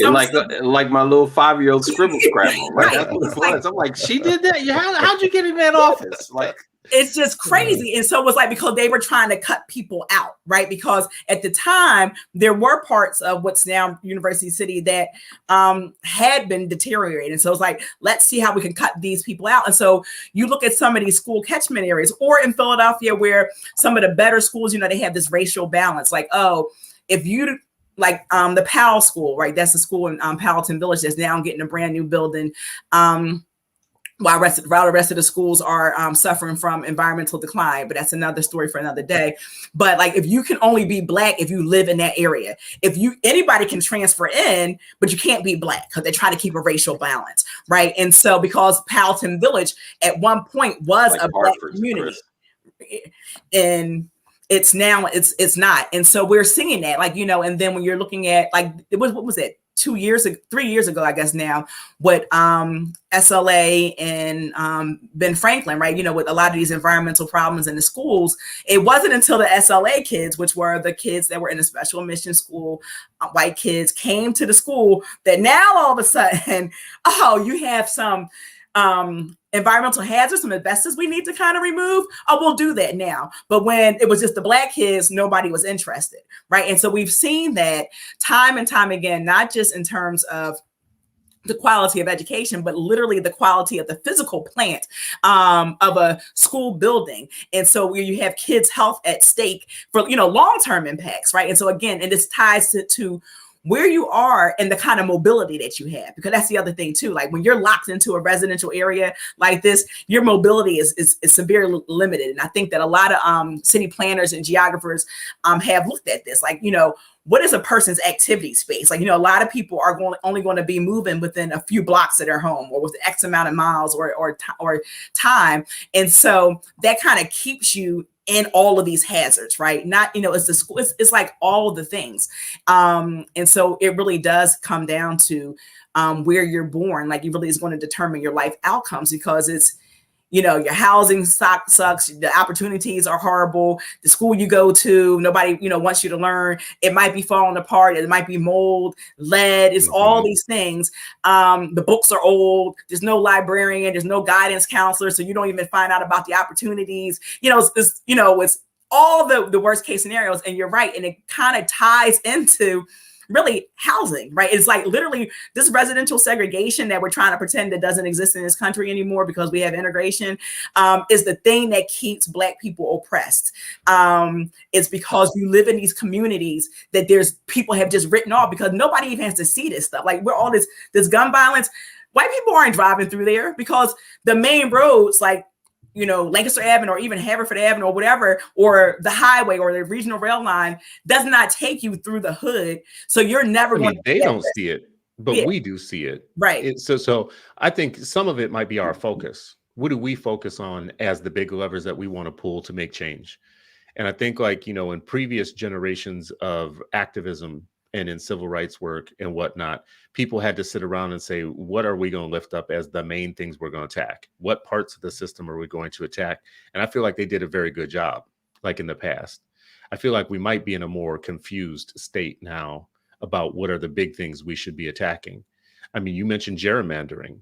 like my little 5-year-old scribble scrabble, right? That's what it was. I'm like, she did that? How'd you get in that office? Like, it's just crazy. And so it was like, because they were trying to cut people out, right? Because at the time, there were parts of what's now University City that had been deteriorating. So it's like, let's see how we can cut these people out. And so you look at some of these school catchment areas, or in Philadelphia, where some of the better schools, they have this racial balance. Like, if you like the Powell School, right? That's the school in Powelton Village that's now getting a brand new building. While the rest of the schools are suffering from environmental decline, but that's another story for another day. But like, if you can only be Black if you live in that area, anybody can transfer in, but you can't be Black, because they try to keep a racial balance, right? And so, because Powelton Village at one point was like a Black community, and it's now it's not. And so we're seeing that, like, and then when you're looking at, like, what was it? 3 years ago, I guess now, what SLA and Ben Franklin, right? With a lot of these environmental problems in the schools, it wasn't until the SLA kids, which were the kids that were in a special admission school, white kids, came to the school, that now all of a sudden, you have some environmental hazards, some asbestos we need to kind of remove. We'll do that now. But when it was just the Black kids, nobody was interested, right? And so we've seen that time and time again, not just in terms of the quality of education, but literally the quality of the physical plant of a school building. And so where you have kids' health at stake for, long-term impacts, right? And so again, and this ties to where you are and the kind of mobility that you have, because that's the other thing too. Like, when you're locked into a residential area like this, your mobility is severely limited. And I think that a lot of city planners and geographers have looked at this, like, what is a person's activity space? Like, a lot of people are only going to be moving within a few blocks of their home, or with X amount of miles or time. And so that kind of keeps you in all of these hazards, right? Not, it's the school, it's like all of the things. And so it really does come down to where you're born. Like, it really is going to determine your life outcomes, because it's, your housing sucks, the opportunities are horrible, the school you go to, nobody, wants you to learn. It might be falling apart, it might be mold, lead, it's all these things. The books are old, there's no librarian, there's no guidance counselor, so you don't even find out about the opportunities. It's all the worst case scenarios. And you're right, and it kind of ties into really housing, right? It's like literally this residential segregation that we're trying to pretend that doesn't exist in this country anymore because we have integration, is the thing that keeps Black people oppressed. It's because you live in these communities that there's people have just written off because nobody even has to see this stuff. Like, we're all this gun violence. White people aren't driving through there because the main roads, like, Lancaster Avenue or even Haverford Avenue or whatever, or the highway or the regional rail line does not take you through the hood. So you're never going to. They don't see it, but we do see it. Right. So I think some of it might be our focus. What do we focus on as the big levers that we want to pull to make change? And I think, like, in previous generations of activism and in civil rights work and whatnot, people had to sit around and say, what are we going to lift up as the main things we're going to attack? What parts of the system are we going to attack? And I feel like they did a very good job, like in the past. I feel like we might be in a more confused state now about what are the big things we should be attacking. I mean, you mentioned gerrymandering.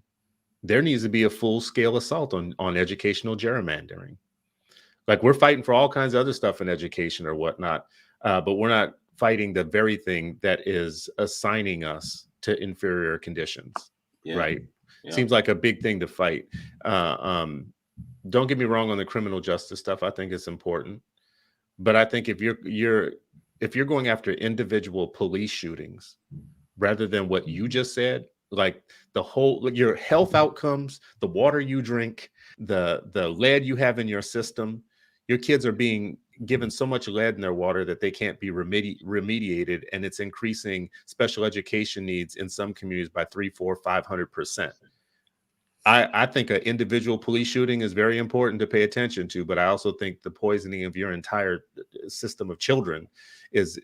There needs to be a full-scale assault on educational gerrymandering. Like, we're fighting for all kinds of other stuff in education or whatnot, but we're not fighting the very thing that is assigning us to inferior conditions, right? Yeah. Seems like a big thing to fight. Don't get me wrong on the criminal justice stuff. I think it's important, but I think if you're going after individual police shootings rather than what you just said, like your health outcomes, the water you drink, the lead you have in your system, your kids are being given so much lead in their water that they can't be remediated, and it's increasing special education needs in some communities by 300%, 400%, 500%. I think an individual police shooting is very important to pay attention to, but I also think the poisoning of your entire system of children is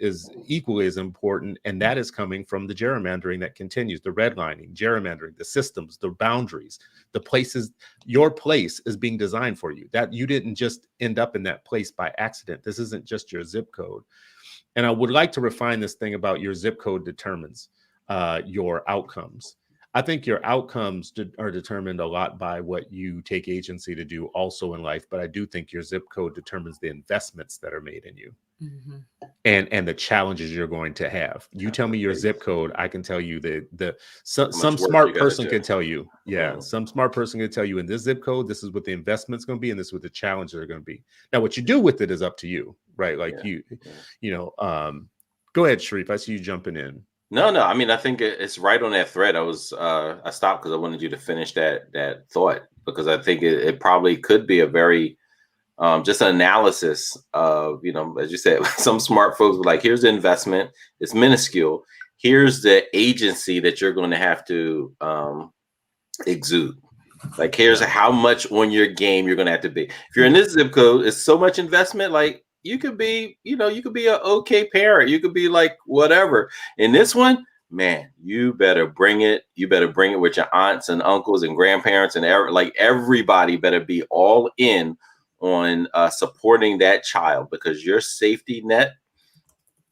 equally as important, and that is coming from the gerrymandering that continues, the redlining, gerrymandering, the systems, the boundaries, the places. Your place is being designed for you. That you didn't just end up in that place by accident. This isn't just your zip code. And I would like to refine this thing about your zip code determines your outcomes. I think your outcomes are determined a lot by what you take agency to do also in life, but I do think your zip code determines the investments that are made in you, and the challenges you're going to have. You tell me your zip code, I can tell you some smart person can tell you, some smart person can tell you in this zip code, this is what the investment's going to be, and this is what the challenges are going to be. Now, what you do with it is up to you, right? Like go ahead, Sharif. I see you jumping in. No. I mean, I think it's right on that thread. I stopped because I wanted you to finish that thought, because I think it probably could be a very just an analysis of, as you said, some smart folks were like, here's the investment, it's minuscule. Here's the agency that you're going to have to exude. Like, here's how much on your game you're going to have to be. If you're in this zip code, it's so much investment. Like, you could be, you could be an okay parent. You could be like whatever. In this one, man, you better bring it. You better bring it with your aunts and uncles and grandparents and everybody better be all in on supporting that child, because your safety net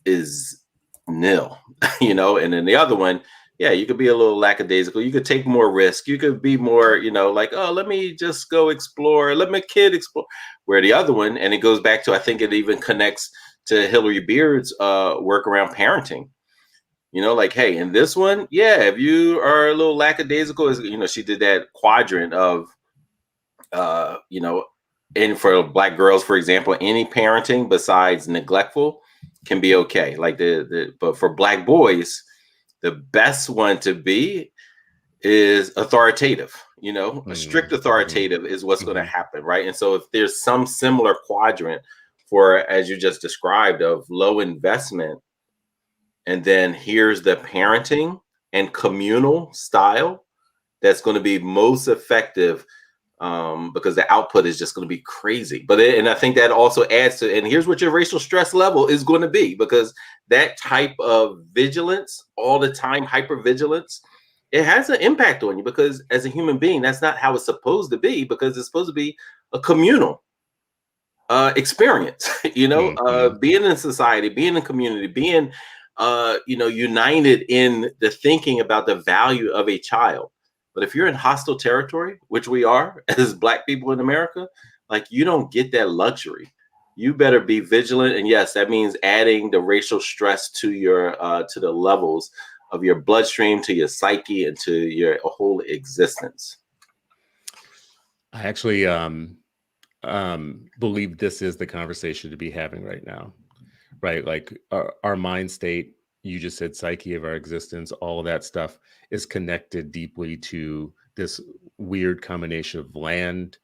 is nil, And then the other one, you could be a little lackadaisical. You could take more risk. You could be more, like, oh, let me just go explore. Let my kid explore. Where the other one, and it goes back to, I think it even connects to Hillary Beard's work around parenting. Like, hey, in this one, if you are a little lackadaisical, she did that quadrant of, and for Black girls, for example, any parenting besides neglectful can be okay. Like but for Black boys, the best one to be is authoritative. A strict authoritative is what's going to happen, right? And so if there's some similar quadrant for, as you just described, of low investment, and then here's the parenting and communal style that's going to be most effective, because the output is just going to be crazy. And I think that also adds to, and here's what your racial stress level is going to be, because that type of vigilance, all the time hypervigilance, it has an impact on you, because as a human being, that's not how it's supposed to be, because it's supposed to be a communal experience. Being in society, being in community, being united in the thinking about the value of a child. But if you're in hostile territory, which we are as Black people in America, like, you don't get that luxury. You better be vigilant. And yes, that means adding the racial stress to your to the levels of your bloodstream, to your psyche, and to your whole existence. I actually believe this is the conversation to be having right now, right? Like our mind state, you just said psyche of our existence, all of that stuff is connected deeply to this weird combination of land,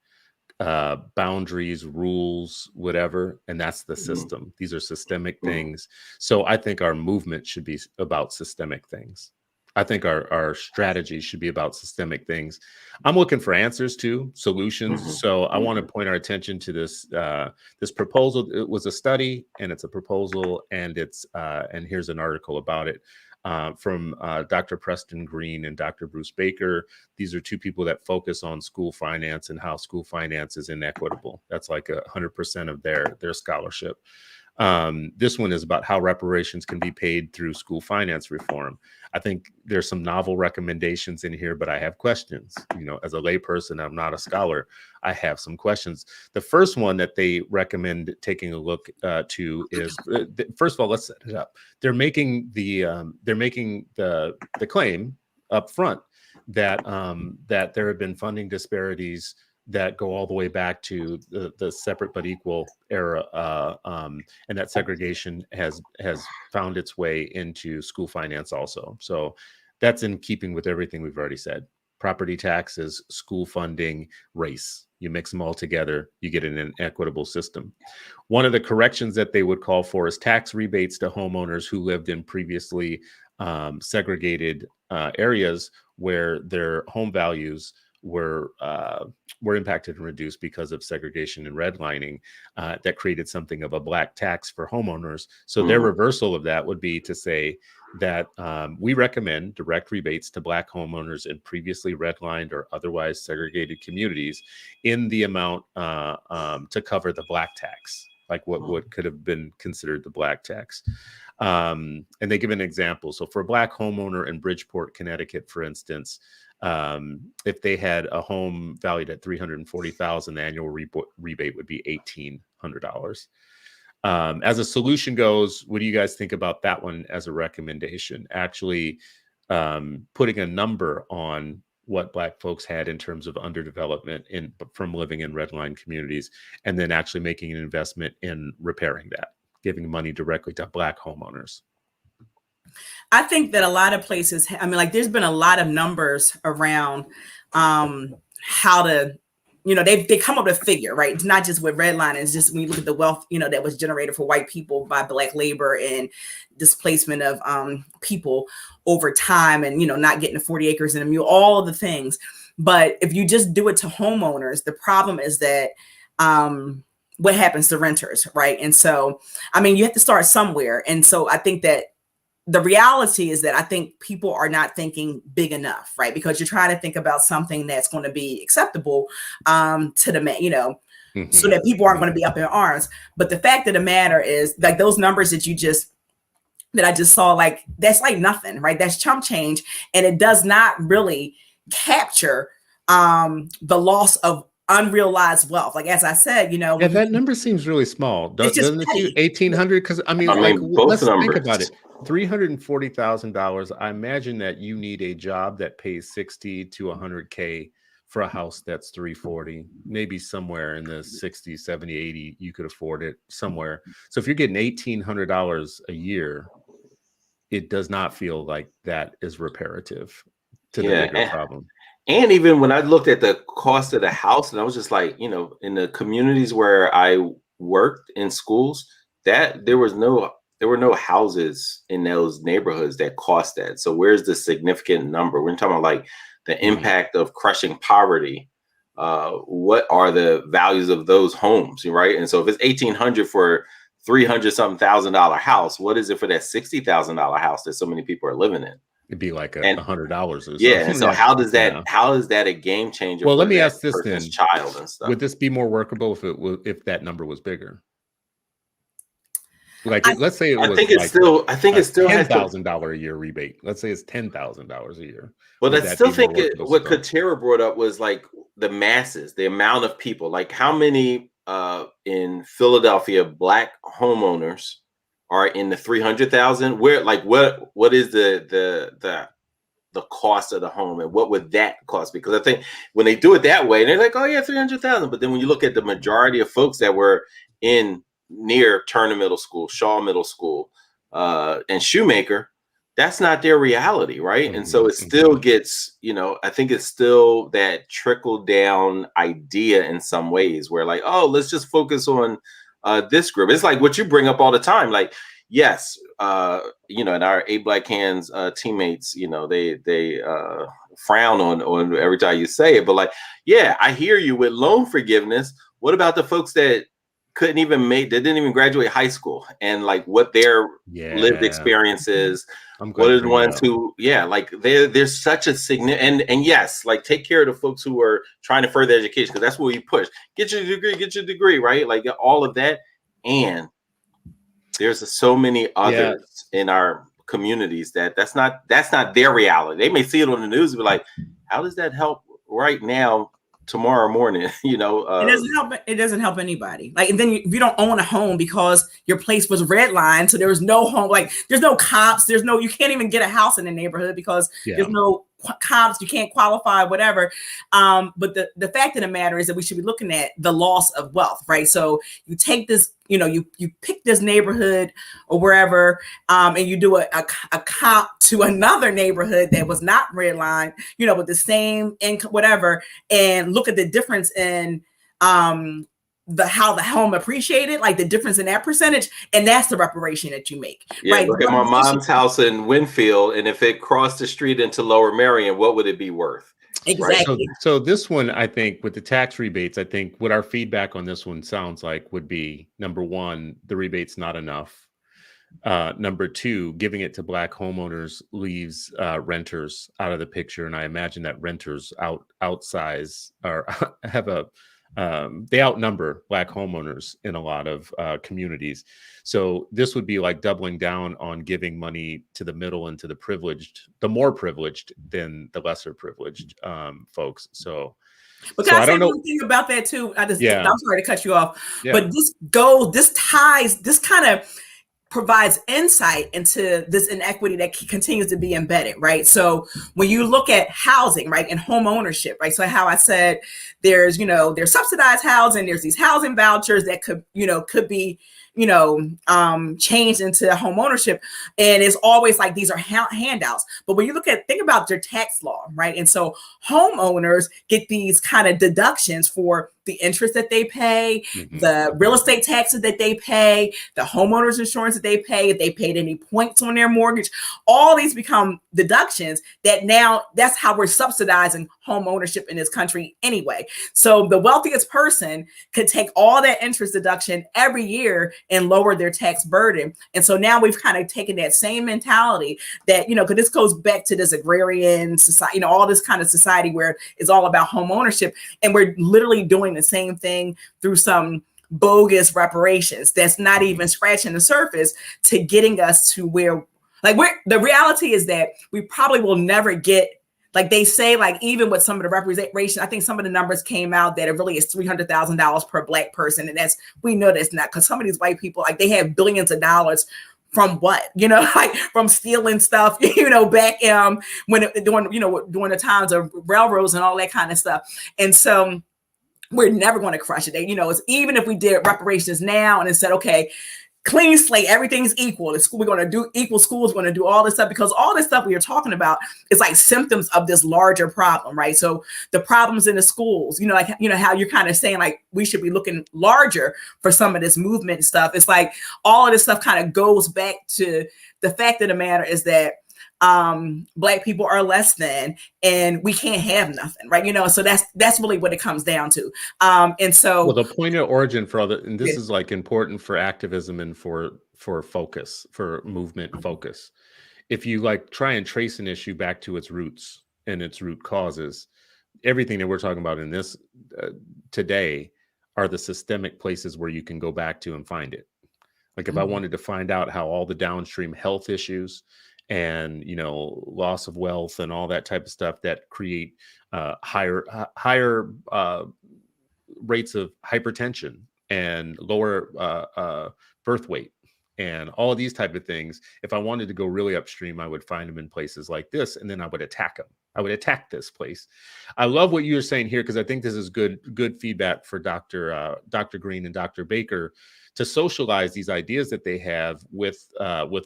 boundaries, rules, whatever, and that's the system. These are systemic things. So I think our movement should be about systemic things. I think our strategy should be about systemic things. I'm looking for answers to solutions. So I want to point our attention to this this proposal. It was a study, and it's a proposal, and it's and here's an article about it from Dr. Preston Green and Dr. Bruce Baker. These are two people that focus on school finance and how school finance is inequitable. That's like 100% of their scholarship. This one is about how reparations can be paid through school finance reform. I think there's some novel recommendations in here, but I have questions. As a layperson, I'm not a scholar. I have some questions. The first one that they recommend taking a look to is, first of all, let's set it up. They're making the claim up front that that there have been funding disparities that go all the way back to the separate but equal era, and that segregation has found its way into school finance also. So that's in keeping with everything we've already said. Property taxes, school funding, race. You mix them all together, you get an inequitable system. One of the corrections that they would call for is tax rebates to homeowners who lived in previously segregated areas where their home values were impacted and reduced because of segregation and redlining. That created something of a black tax for homeowners. So their reversal of that would be to say that we recommend direct rebates to Black homeowners in previously redlined or otherwise segregated communities in the amount to cover the black tax, like what could have been considered the black tax. And they give an example. So for a Black homeowner in Bridgeport, Connecticut, for instance, if they had a home valued at $340,000, the annual rebate would be $1,800. As a solution goes, what do you guys think about that one as a recommendation? Actually, putting a number on what Black folks had in terms of underdevelopment from living in redline communities, and then actually making an investment in repairing that, giving money directly to Black homeowners. I think that a lot of places, there's been a lot of numbers around how to, they come up with a figure, right? It's not just with redlining. It's just when you look at the wealth, that was generated for white people by Black labor and displacement of people over time, and, not getting the 40 acres and a mule, all of the things. But if you just do it to homeowners, the problem is that what happens to renters, right? And so, you have to start somewhere. And so I think that the reality is that I think people are not thinking big enough, right? Because you're trying to think about something that's going to be acceptable to the man, so that people aren't going to be up in arms. But the fact of the matter is, like, those numbers that I just saw, like, that's like nothing, right? That's chump change. And it does not really capture the loss of unrealized wealth. Like, as I said, yeah, that number seems really small. Doesn't it to you? 1,800? Because let's think about it. $340,000. I imagine that you need a job that pays 60 to 100K for a house that's 340, maybe somewhere in the 60, 70, 80, you could afford it somewhere. So if you're getting $1,800 a year, it does not feel like that is reparative to the bigger problem. And even when I looked at the cost of the house, and I was just like, in the communities where I worked in schools, that there were no houses in those neighborhoods that cost that. So where's the significant number? We're talking about like the impact of crushing poverty. What are the values of those homes, right? And so if it's $1,800 for $300-something thousand house, what is it for that $60,000 house that so many people are living in? It'd be like And $100 or yeah, and something. so how is Yeah. that a game changer Well, for let me that ask this person's then. child and stuff? Would this be more workable if that number was bigger? Like, I, let's say it I was think it's like still I think a it still has to, $10,000 a year rebate. Let's say it's $10,000 a year. but I Would that still be more think workable what still? Katera brought up was like the masses, the amount of people, like how many in Philadelphia Black homeowners are in the 300,000? Where, like, what is the cost of the home, and what would that cost? Because I think when they do it that way, they're like, oh yeah, 300,000. But then when you look at the majority of folks that were in near Turner Middle School, Shaw Middle School, and Shoemaker, that's not their reality, right? And so it still gets, I think it's still that trickle down idea in some ways where like, oh, let's just focus on this group. It's like what you bring up all the time, like, yes, and our A Black Hands teammates, they frown on every time you say it, but like, yeah, I hear you with loan forgiveness. What about the folks that didn't even graduate high school, and like what their lived experience is? I'm glad What you are the bring that ones up. who, like there's such a significant, and yes, like take care of the folks who are trying to further education, because that's what we push. Get your degree, right? Like all of that. And there's so many others in our communities that's not their reality. They may see it on the news and be like, how does that help right now, tomorrow morning? it doesn't help anybody. Like, and then you don't own a home because your place was redlined, so there was no home. Like, there's no comps. You can't even get a house in the neighborhood because there's no comps. You can't qualify, whatever. But the fact of the matter is that we should be looking at the loss of wealth, right? So you take this, you pick this neighborhood or wherever, and you do a comp to another neighborhood that was not redlined, with the same income, whatever, and look at the difference in how the home appreciated, like the difference in that percentage, and that's the reparation that you make. Yeah, right? look at my mom's house in Winfield, and if it crossed the street into Lower Merion, what would it be worth? Exactly. Right? So this one, I think, with the tax rebates, I think what our feedback on this one sounds like would be, number one, the rebate's not enough. Number two, giving it to Black homeowners leaves renters out of the picture, and I imagine that renters outsize or have they outnumber Black homeowners in a lot of communities. So this would be like doubling down on giving money to the middle and to the privileged, the more privileged than the lesser privileged folks. So, but can I say one thing about that too? I'm sorry to cut you off, but this kind of provides insight into this inequity that continues to be embedded, right? So when you look at housing, right, and home ownership, right? So how I said there's subsidized housing, there's these housing vouchers that could be changed into home ownership, and it's always like these are handouts. But when you think about your tax law, right, and so homeowners get these kind of deductions for the interest that they pay, the real estate taxes that they pay, the homeowners insurance that they pay, if they paid any points on their mortgage. All these become deductions that's how we're subsidizing home ownership in this country anyway. So the wealthiest person could take all that interest deduction every year and lower their tax burden. And so now we've kind of taken that same mentality that, because this goes back to this agrarian society, all this kind of society where it's all about home ownership. And we're literally doing the same thing through some bogus reparations that's not even scratching the surface to getting us to where, the reality is that we probably will never get, like they say, like even with some of the representation, I think some of the numbers came out that it really is $300,000 per Black person. And we know that's not, because some of these white people, like they have billions of dollars from what, like from stealing stuff, back during the times of railroads and all that kind of stuff. And so we're never going to crush it. It's even if we did reparations now and it said, okay, clean slate, everything's equal. We're going to do equal schools, we're going to do all this stuff, because all this stuff we are talking about is like symptoms of this larger problem, right? So the problems in the schools, how you're kind of saying like we should be looking larger for some of this movement and stuff. It's like all of this stuff kind of goes back to the fact of the matter is that Black people are less than, and we can't have nothing, right? So that's really what it comes down to. And so, well, the point of origin for and this is like important for activism and for focus, for movement focus, if you like try and trace an issue back to its roots and its root causes, everything that we're talking about in this today are the systemic places where you can go back to and find it. Like if I wanted to find out how all the downstream health issues and, you know, loss of wealth and all that type of stuff that create higher rates of hypertension and lower birth weight and all of these type of things, if I wanted to go really upstream, I would find them in places like this, and then I would attack them. I would attack this place. I love what you're saying here, because I think this is good feedback for Dr. Green and Dr. Baker to socialize these ideas that they have with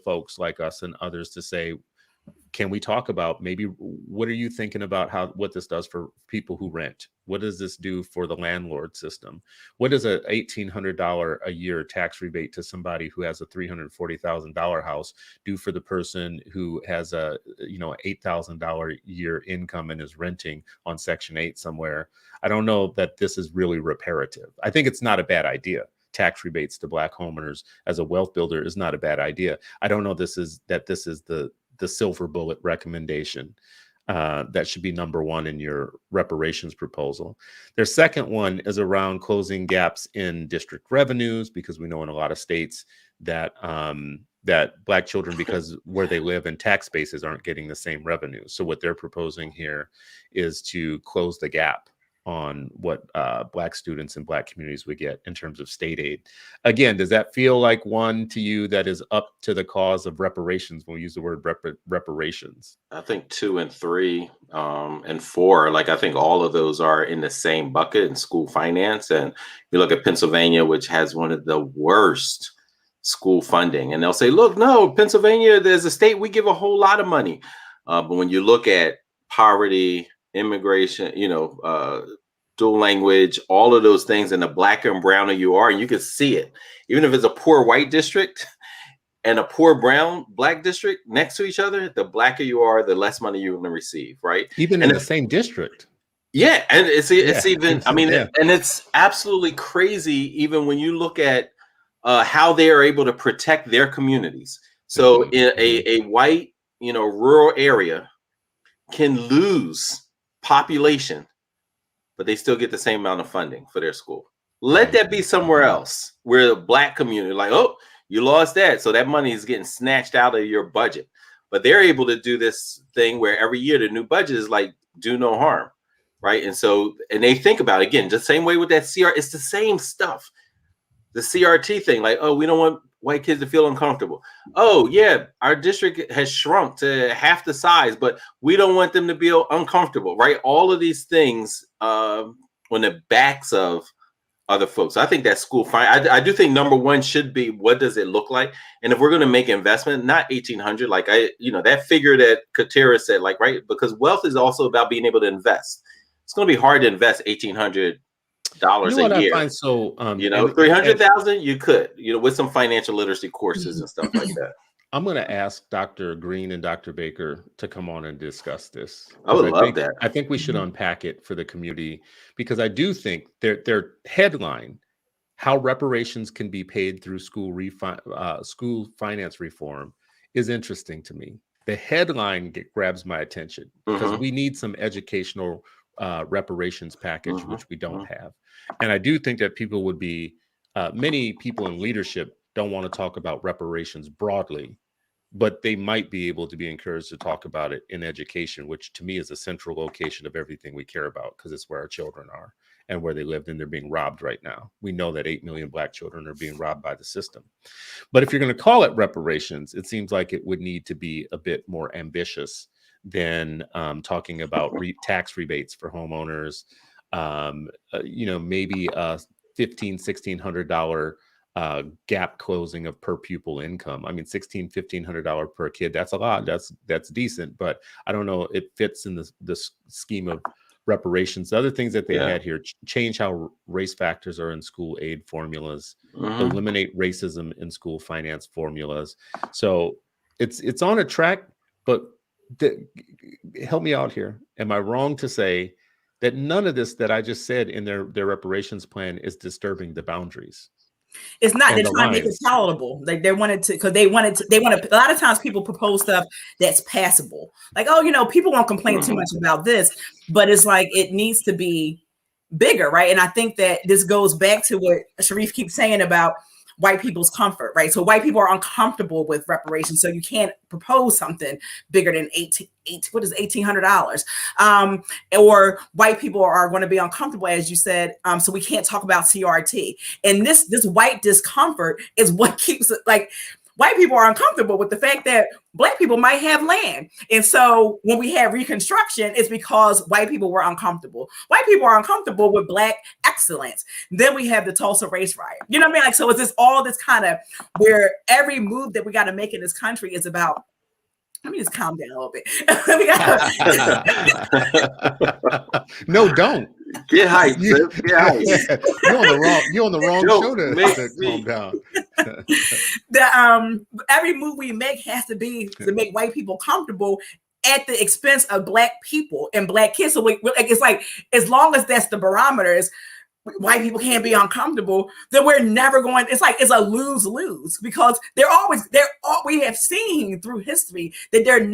folks like us and others to say, can we talk about maybe what are you thinking about what this does for people who rent? What does this do for the landlord system? What does a $1,800 a year tax rebate to somebody who has a $340,000 house do for the person who has a $8,000 a year income and is renting on Section 8 somewhere? I don't know that this is really reparative. I think it's not a bad idea. Tax rebates to Black homeowners as a wealth builder is not a bad idea. I don't know this is the silver bullet recommendation that should be number one in your reparations proposal. Their second one is around closing gaps in district revenues, because we know in a lot of states that that Black children, because where they live and tax bases, aren't getting the same revenue. So what they're proposing here is to close the gap on what Black students and Black communities would get in terms of state aid. Again, does that feel like one to you that is up to the cause of reparations when we use the word reparations? I think 2 and 3 and 4, like I think all of those are in the same bucket in school finance. And you look at Pennsylvania, which has one of the worst school funding, and they'll say, look, no, Pennsylvania, there's a state we give a whole lot of money. But when you look at poverty, immigration, dual language, all of those things, and the blacker and browner you are, and you can see it. Even if it's a poor white district and a poor brown Black district next to each other, the blacker you are, the less money you're going to receive, right? Even in the same district. Yeah, and it's even, I mean, and it's absolutely crazy, even when you look at how they are able to protect their communities. So in a white, rural area can lose population, but they still get the same amount of funding for their school. Let that be somewhere else where the Black community, like, oh, you lost that, so that money is getting snatched out of your budget. But they're able to do this thing where every year the new budget is like, do no harm, right? And so, and they think about it, again, the same way with that CR, it's the same stuff. The CRT thing, like, oh, we don't want white kids to feel uncomfortable. Oh, yeah, our district has shrunk to half the size, but we don't want them to feel uncomfortable, right? All of these things on the backs of other folks. I think that school I do think number one should be, what does it look like? And if we're going to make investment, not 1,800, like that figure that Katera said, like, right? Because wealth is also about being able to invest. It's going to be hard to invest $1,800 a year. I find so 300,000 you could, with some financial literacy courses and stuff like that. I'm going to ask Dr. Green and Dr. Baker to come on and discuss this. I would love that. I think we should unpack it for the community, because I do think their headline, how reparations can be paid through school finance reform, is interesting to me. The headline grabs my attention because we need some educational reparations package, which we don't have. And I do think that people would be, many people in leadership don't want to talk about reparations broadly, but they might be able to be encouraged to talk about it in education, which to me is a central location of everything we care about, because it's where our children are and where they lived, and they're being robbed right now. We know that 8 million Black children are being robbed by the system. But if you're going to call it reparations, it seems like it would need to be a bit more ambitious than talking about tax rebates for homeowners, maybe a $1,600 gap closing of per pupil income. I mean, $1,500 per kid, that's a lot. That's decent, but I don't know, it fits in the scheme of reparations. The other things that they had here, change how race factors are in school aid formulas, eliminate racism in school finance formulas. So it's on a track, but help me out here. Am I wrong to say that none of this that I just said in their reparations plan is disturbing the boundaries? It's not. And They're the trying to make it lines. palatable. Like they want to, because they want to. A lot of times people propose stuff that's passable. Like, oh, people won't complain too much about this, but it's like it needs to be bigger, right? And I think that this goes back to what Sharif keeps saying about white people's comfort, right? So white people are uncomfortable with reparations, so you can't propose something bigger than $1,800, or white people are going to be uncomfortable, as you said. So we can't talk about CRT, and this white discomfort is what keeps it like. White people are uncomfortable with the fact that Black people might have land. And so when we had Reconstruction, it's because white people were uncomfortable. White people are uncomfortable with Black excellence. Then we have the Tulsa race riot. You know what I mean? Like, so it's this all this kind of where every move that we got to make in this country is about. Let me just calm down a little bit. No, don't. Get hyped. Get hyped. You're on the wrong show to calm down. Every move we make has to be to make white people comfortable at the expense of Black people and Black kids. So it's like, as long as that's the barometers, white people can't be uncomfortable, then we're never going. It's like it's a lose-lose, because we have seen through history that they're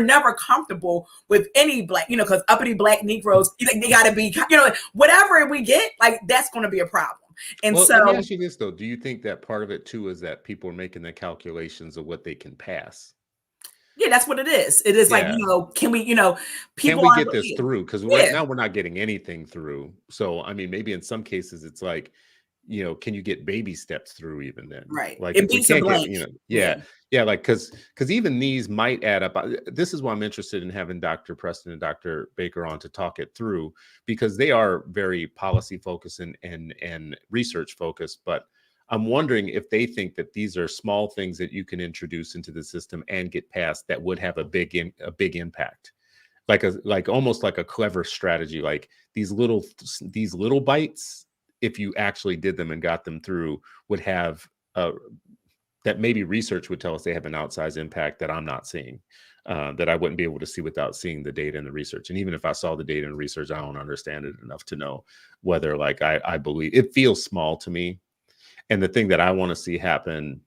never comfortable with any Black, because uppity Black Negroes, they got to be, whatever we get, like that's going to be a problem. And so let me ask you this though: do you think that part of it too is that people are making the calculations of what they can pass? Yeah, that's what it is. It is like, can we, people can we get this through? Because right now we're not getting anything through. So, I mean, maybe in some cases it's like, can you get baby steps through even then? Right. Like, it beats a blank. Like, because even these might add up. This is why I'm interested in having Dr. Preston and Dr. Baker on to talk it through, because they are very policy focused and research focused. But I'm wondering if they think that these are small things that you can introduce into the system and get passed that would have a big impact, like almost like a clever strategy, like these little bites. If you actually did them and got them through, would have that maybe research would tell us they have an outsized impact that I'm not seeing, that I wouldn't be able to see without seeing the data and the research. And even if I saw the data and research, I don't understand it enough to know whether I believe it. Feels small to me. And the thing that I want to see happen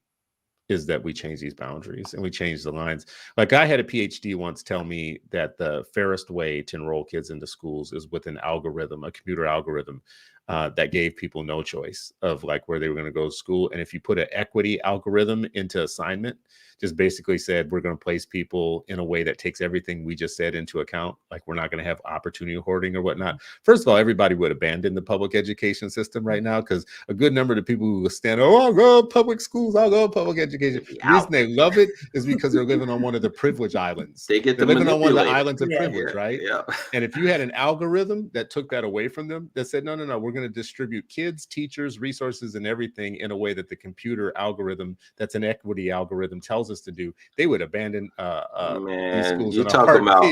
is that we change these boundaries and we change the lines. Like, I had a PhD once tell me that the fairest way to enroll kids into schools is with an algorithm, a computer algorithm that gave people no choice of like where they were going to go to school. And if you put an equity algorithm into assignment, just basically said, we're going to place people in a way that takes everything we just said into account. Like, we're not going to have opportunity hoarding or whatnot. First of all, everybody would abandon the public education system right now, because a good number of the people who stand, I'll go to public schools, I'll go to public education. The reason they love it is because they're living on one of the privilege islands. They're living on one of the islands of privilege, Yeah. right? Yeah. And if you had an algorithm that took that away from them, that said, no, we're going to distribute kids, teachers, resources, and everything in a way that the computer algorithm, that's an equity algorithm, tells us to do, they would abandon these schools. You're talking about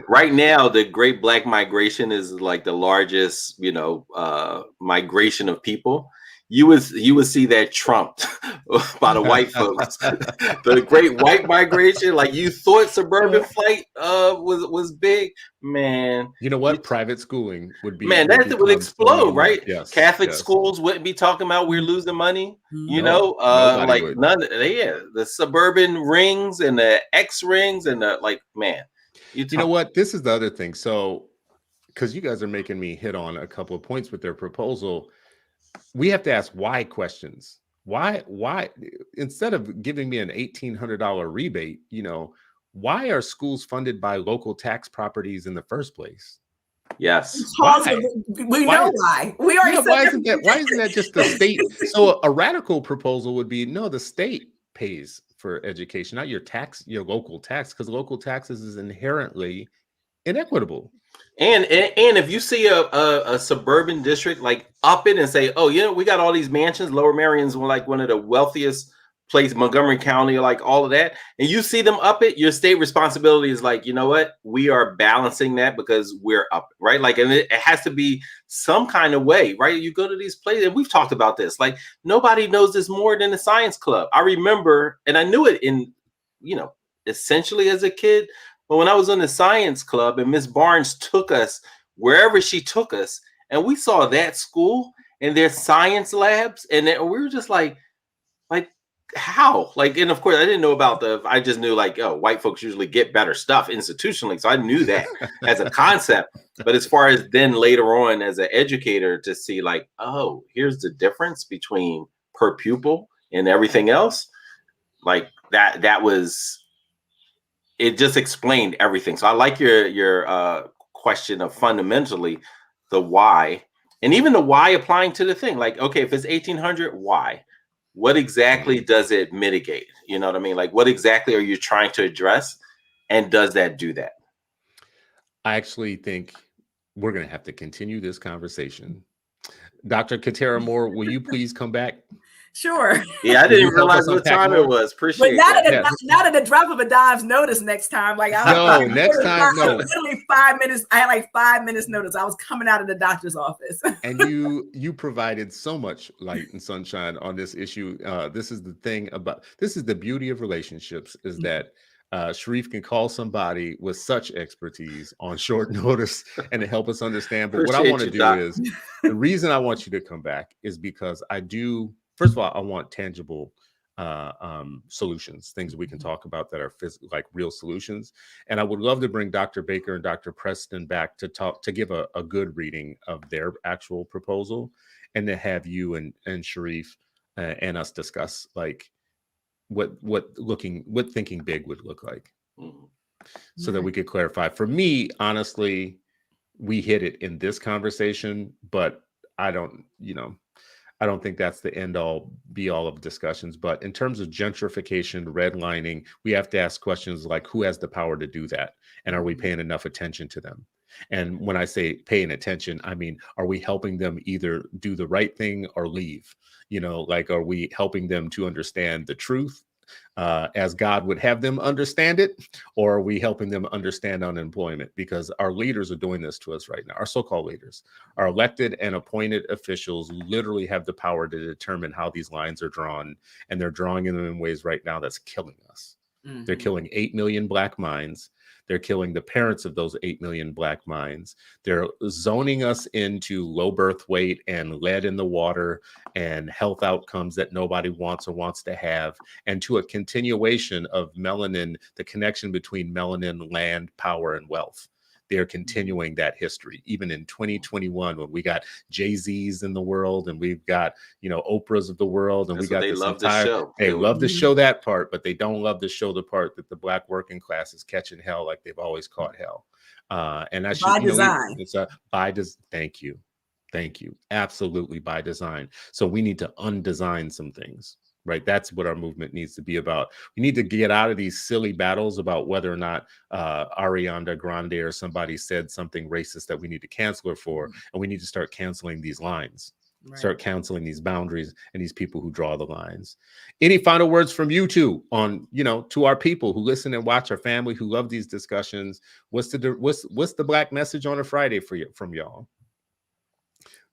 right now, the Great Black Migration is like the largest, migration of people. You would see that trumped by the white folks. The Great White Migration, like, you thought suburban flight was big, man. You know what? Private schooling would be, that would explode, right? Yes, Catholic schools wouldn't be talking about we're losing money. The suburban rings and the X rings and you know what? This is the other thing. So, because you guys are making me hit on a couple of points with their proposal, we have to ask why questions. Why instead of giving me an $1,800 rebate, why are schools funded by local tax properties in the first place? Yes. Why? We know why. We already why isn't that just the state? So a radical proposal would be, no, the state pays for education, not your local tax, because local taxes is inherently inequitable. And if you see a suburban district, like, up it and say, oh, we got all these mansions. Lower Merion's like one of the wealthiest places, Montgomery County, like all of that, and you see them up it, your state responsibility is like, you know what, we are balancing that because we're up, right? Like, and it has to be some kind of way, right? You go to these places, and we've talked about this, like, nobody knows this more than the science club. I remember, and I knew it in, essentially as a kid, but when I was in the science club and Miss Barnes took us wherever she took us, and we saw that school, and there's science labs, and then we were just like how? Like, and of course, I didn't know about I just knew like, oh, white folks usually get better stuff institutionally. So I knew that as a concept. But as far as then later on as an educator to see like, oh, here's the difference between per pupil and everything else, like that was, it just explained everything. So I like your question of fundamentally the why, and even the why applying to the thing. Like, okay, if it's 1800, why? What exactly does it mitigate? You know what I mean? Like, what exactly are you trying to address? And does that do that? I actually think we're going to have to continue this conversation. Dr. Katera Moore, will you please come back? Sure. Yeah, I didn't even realize what time it was. Appreciate that. Not at the drop of a dime's notice next time. Like, next time, no. Literally 5 minutes. I had like 5 minutes notice. I was coming out of the doctor's office. And you provided so much light and sunshine on this issue. This is the thing about, this is the beauty of relationships, is that Sharif can call somebody with such expertise on short notice and to help us understand. But what I want to do is, the reason I want you to come back is because I do, first of all, I want tangible solutions, things we can talk about that are like real solutions. And I would love to bring Dr. Baker and Dr. Preston back to give a good reading of their actual proposal, and to have you and Sharif and us discuss like what thinking big would look like, so that we could clarify. For me, honestly, we hit it in this conversation, but I don't think that's the end all be all of discussions. But in terms of gentrification, redlining, we have to ask questions like, who has the power to do that? And are we paying enough attention to them? And when I say paying attention, I mean, are we helping them either do the right thing or leave? Like, are we helping them to understand the truth as God would have them understand it? Or are we helping them understand unemployment? Because our leaders are doing this to us right now. Our so-called leaders, our elected and appointed officials, literally have the power to determine how these lines are drawn. And they're drawing them in ways right now that's killing us. Mm-hmm. They're killing 8 million Black minds. They're killing the parents of those 8 million Black minds. They're zoning us into low birth weight and lead in the water and health outcomes that nobody wants or wants to have, and to a continuation of melanin, the connection between melanin, land, power, and wealth. They're continuing that history, even in 2021, when we got Jay-Z's in the world, and we've got, Oprah's of the world, and we got this entire, they love to show that part, but they don't love to show the part that the Black working class is catching hell like they've always caught hell. And that should, by design. It's by design. Thank you. Absolutely by design. So we need to undesign some things. Right. That's what our movement needs to be about. We need to get out of these silly battles about whether or not Ariana Grande or somebody said something racist that we need to cancel her for. And we need to start canceling these lines, start canceling these boundaries and these people who draw the lines. Any final words from you two on, to our people who listen and watch, our family who love these discussions? What's the Black message on a Friday from y'all?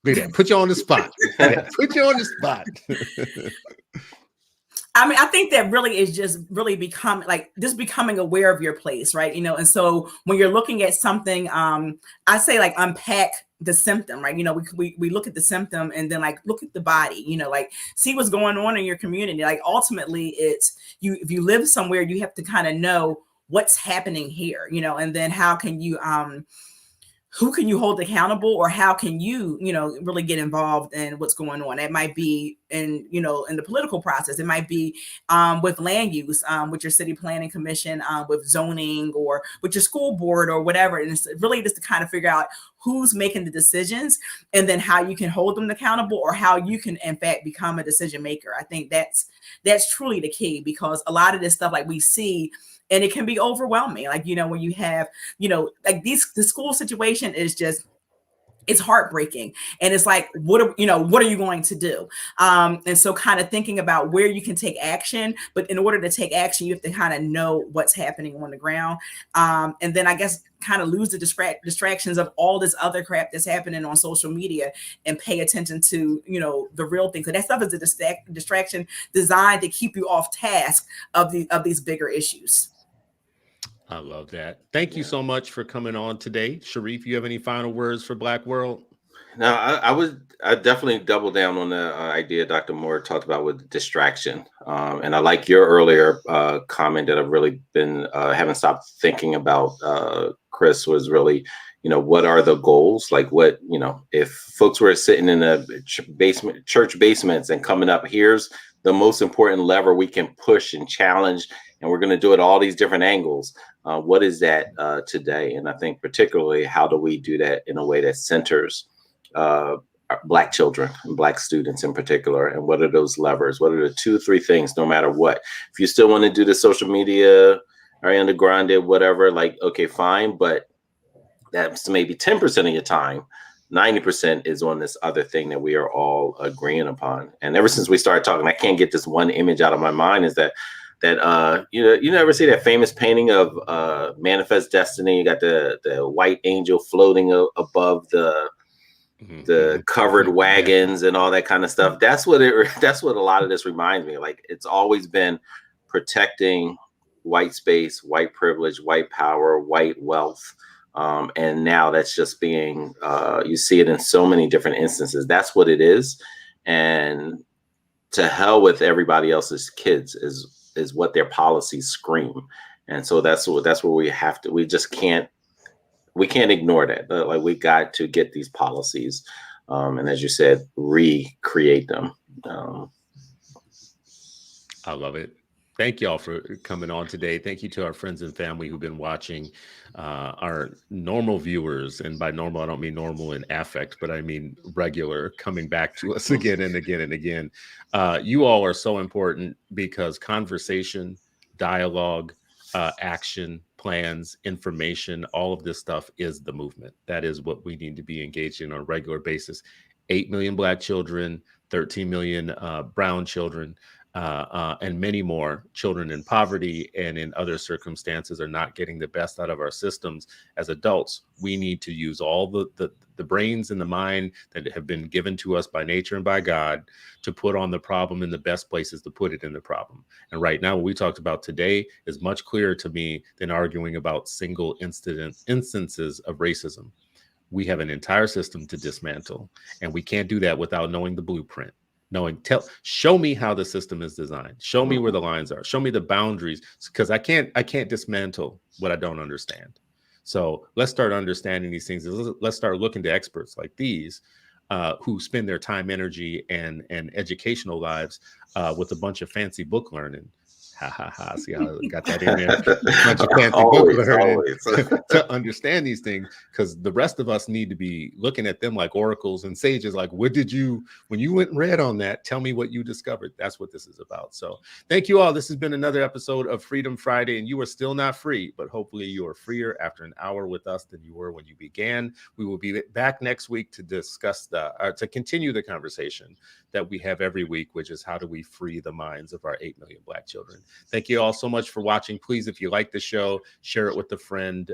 Look at that. Put you on the spot. Put you on the spot. I mean, I think that really is just really becoming aware of your place, right? And so when you're looking at something, I say like unpack the symptom, right? We look at the symptom and then like look at the body, like see what's going on in your community. Like ultimately it's if you live somewhere, you have to kind of know what's happening here, and then how can you who can you hold accountable, or how can you, really get involved in what's going on? It might be in the political process. It might be with land use, with your city planning commission, with zoning, or with your school board or whatever. And it's really just to kind of figure out who's making the decisions and then how you can hold them accountable, or how you can in fact become a decision maker. I think that's truly the key, because a lot of this stuff like we see, and it can be overwhelming. Like, when you have, like the school situation is just, it's heartbreaking. And it's like, what are you going to do? And so kind of thinking about where you can take action, but in order to take action, you have to kind of know what's happening on the ground. And then I guess kind of lose the distractions of all this other crap that's happening on social media and pay attention to, the real things. So that stuff is a distraction designed to keep you off task of these bigger issues. I love that. Thank you so much for coming on today. Sharif, you have any final words for Black World? Now, I definitely double down on the idea Dr. Moore talked about with distraction. And I like your earlier comment that I've really been haven't stopped thinking about, Chris, was really, what are the goals? Like what, if folks were sitting in a church basements and coming up, here's the most important lever we can push and challenge, and we're going to do it all these different angles. What is that today? And I think particularly, how do we do that in a way that centers uh, Black children and Black students in particular? And what are those levers? What are the 2 or 3 things, no matter what? If you still want to do the social media, Ariana Grande, whatever, like, okay, fine. But that's maybe 10% of your time. 90% is on this other thing that we are all agreeing upon. And ever since we started talking, I can't get this one image out of my mind, is that you never see that famous painting of Manifest Destiny. You got the white angel floating above the covered wagons and all that kind of stuff. That's what a lot of this reminds me of. Like, it's always been protecting white space, white privilege, white power, white wealth. And now that's just being, you see it in so many different instances. That's what it is. And to hell with everybody else's kids is what their policies scream. And so that's where we just can't ignore that. Like, we got to get these policies, and as you said, recreate them. I love it. Thank you all for coming on today. Thank you to our friends and family who've been watching, our normal viewers. And by normal, I don't mean normal in affect, but I mean regular, coming back to us again and again and again. You all are so important, because conversation, dialogue, action, plans, information, all of this stuff is the movement. That is what we need to be engaged in on a regular basis. 8 million Black children, 13 million brown children, and many more children in poverty and in other circumstances are not getting the best out of our systems. As adults, we need to use all the brains and the mind that have been given to us by nature and by God to put on the problem in the best places to put it in the problem. And right now, what we talked about today is much clearer to me than arguing about single instances of racism. We have an entire system to dismantle, and we can't do that without knowing the blueprint. Show me how the system is designed. Show me where the lines are. Show me the boundaries, because I can't dismantle what I don't understand. So let's start understanding these things. Let's start looking to experts like these, who spend their time, energy, and educational lives with a bunch of fancy book learning. Ha ha ha. See how I got that in there? A bunch of fancy book learning to understand these things, because the rest of us need to be looking at them like oracles and sages. Like, when you went and read on that, tell me what you discovered. That's what this is about. So thank you all. This has been another episode of Freedom Friday, and you are still not free, but hopefully you are freer after an hour with us than you were when you began. We will be back next week to discuss to continue the conversation that we have every week, which is, how do we free the minds of our 8 million Black children? Thank you all so much for watching. Please, if you like the show, share it with a friend.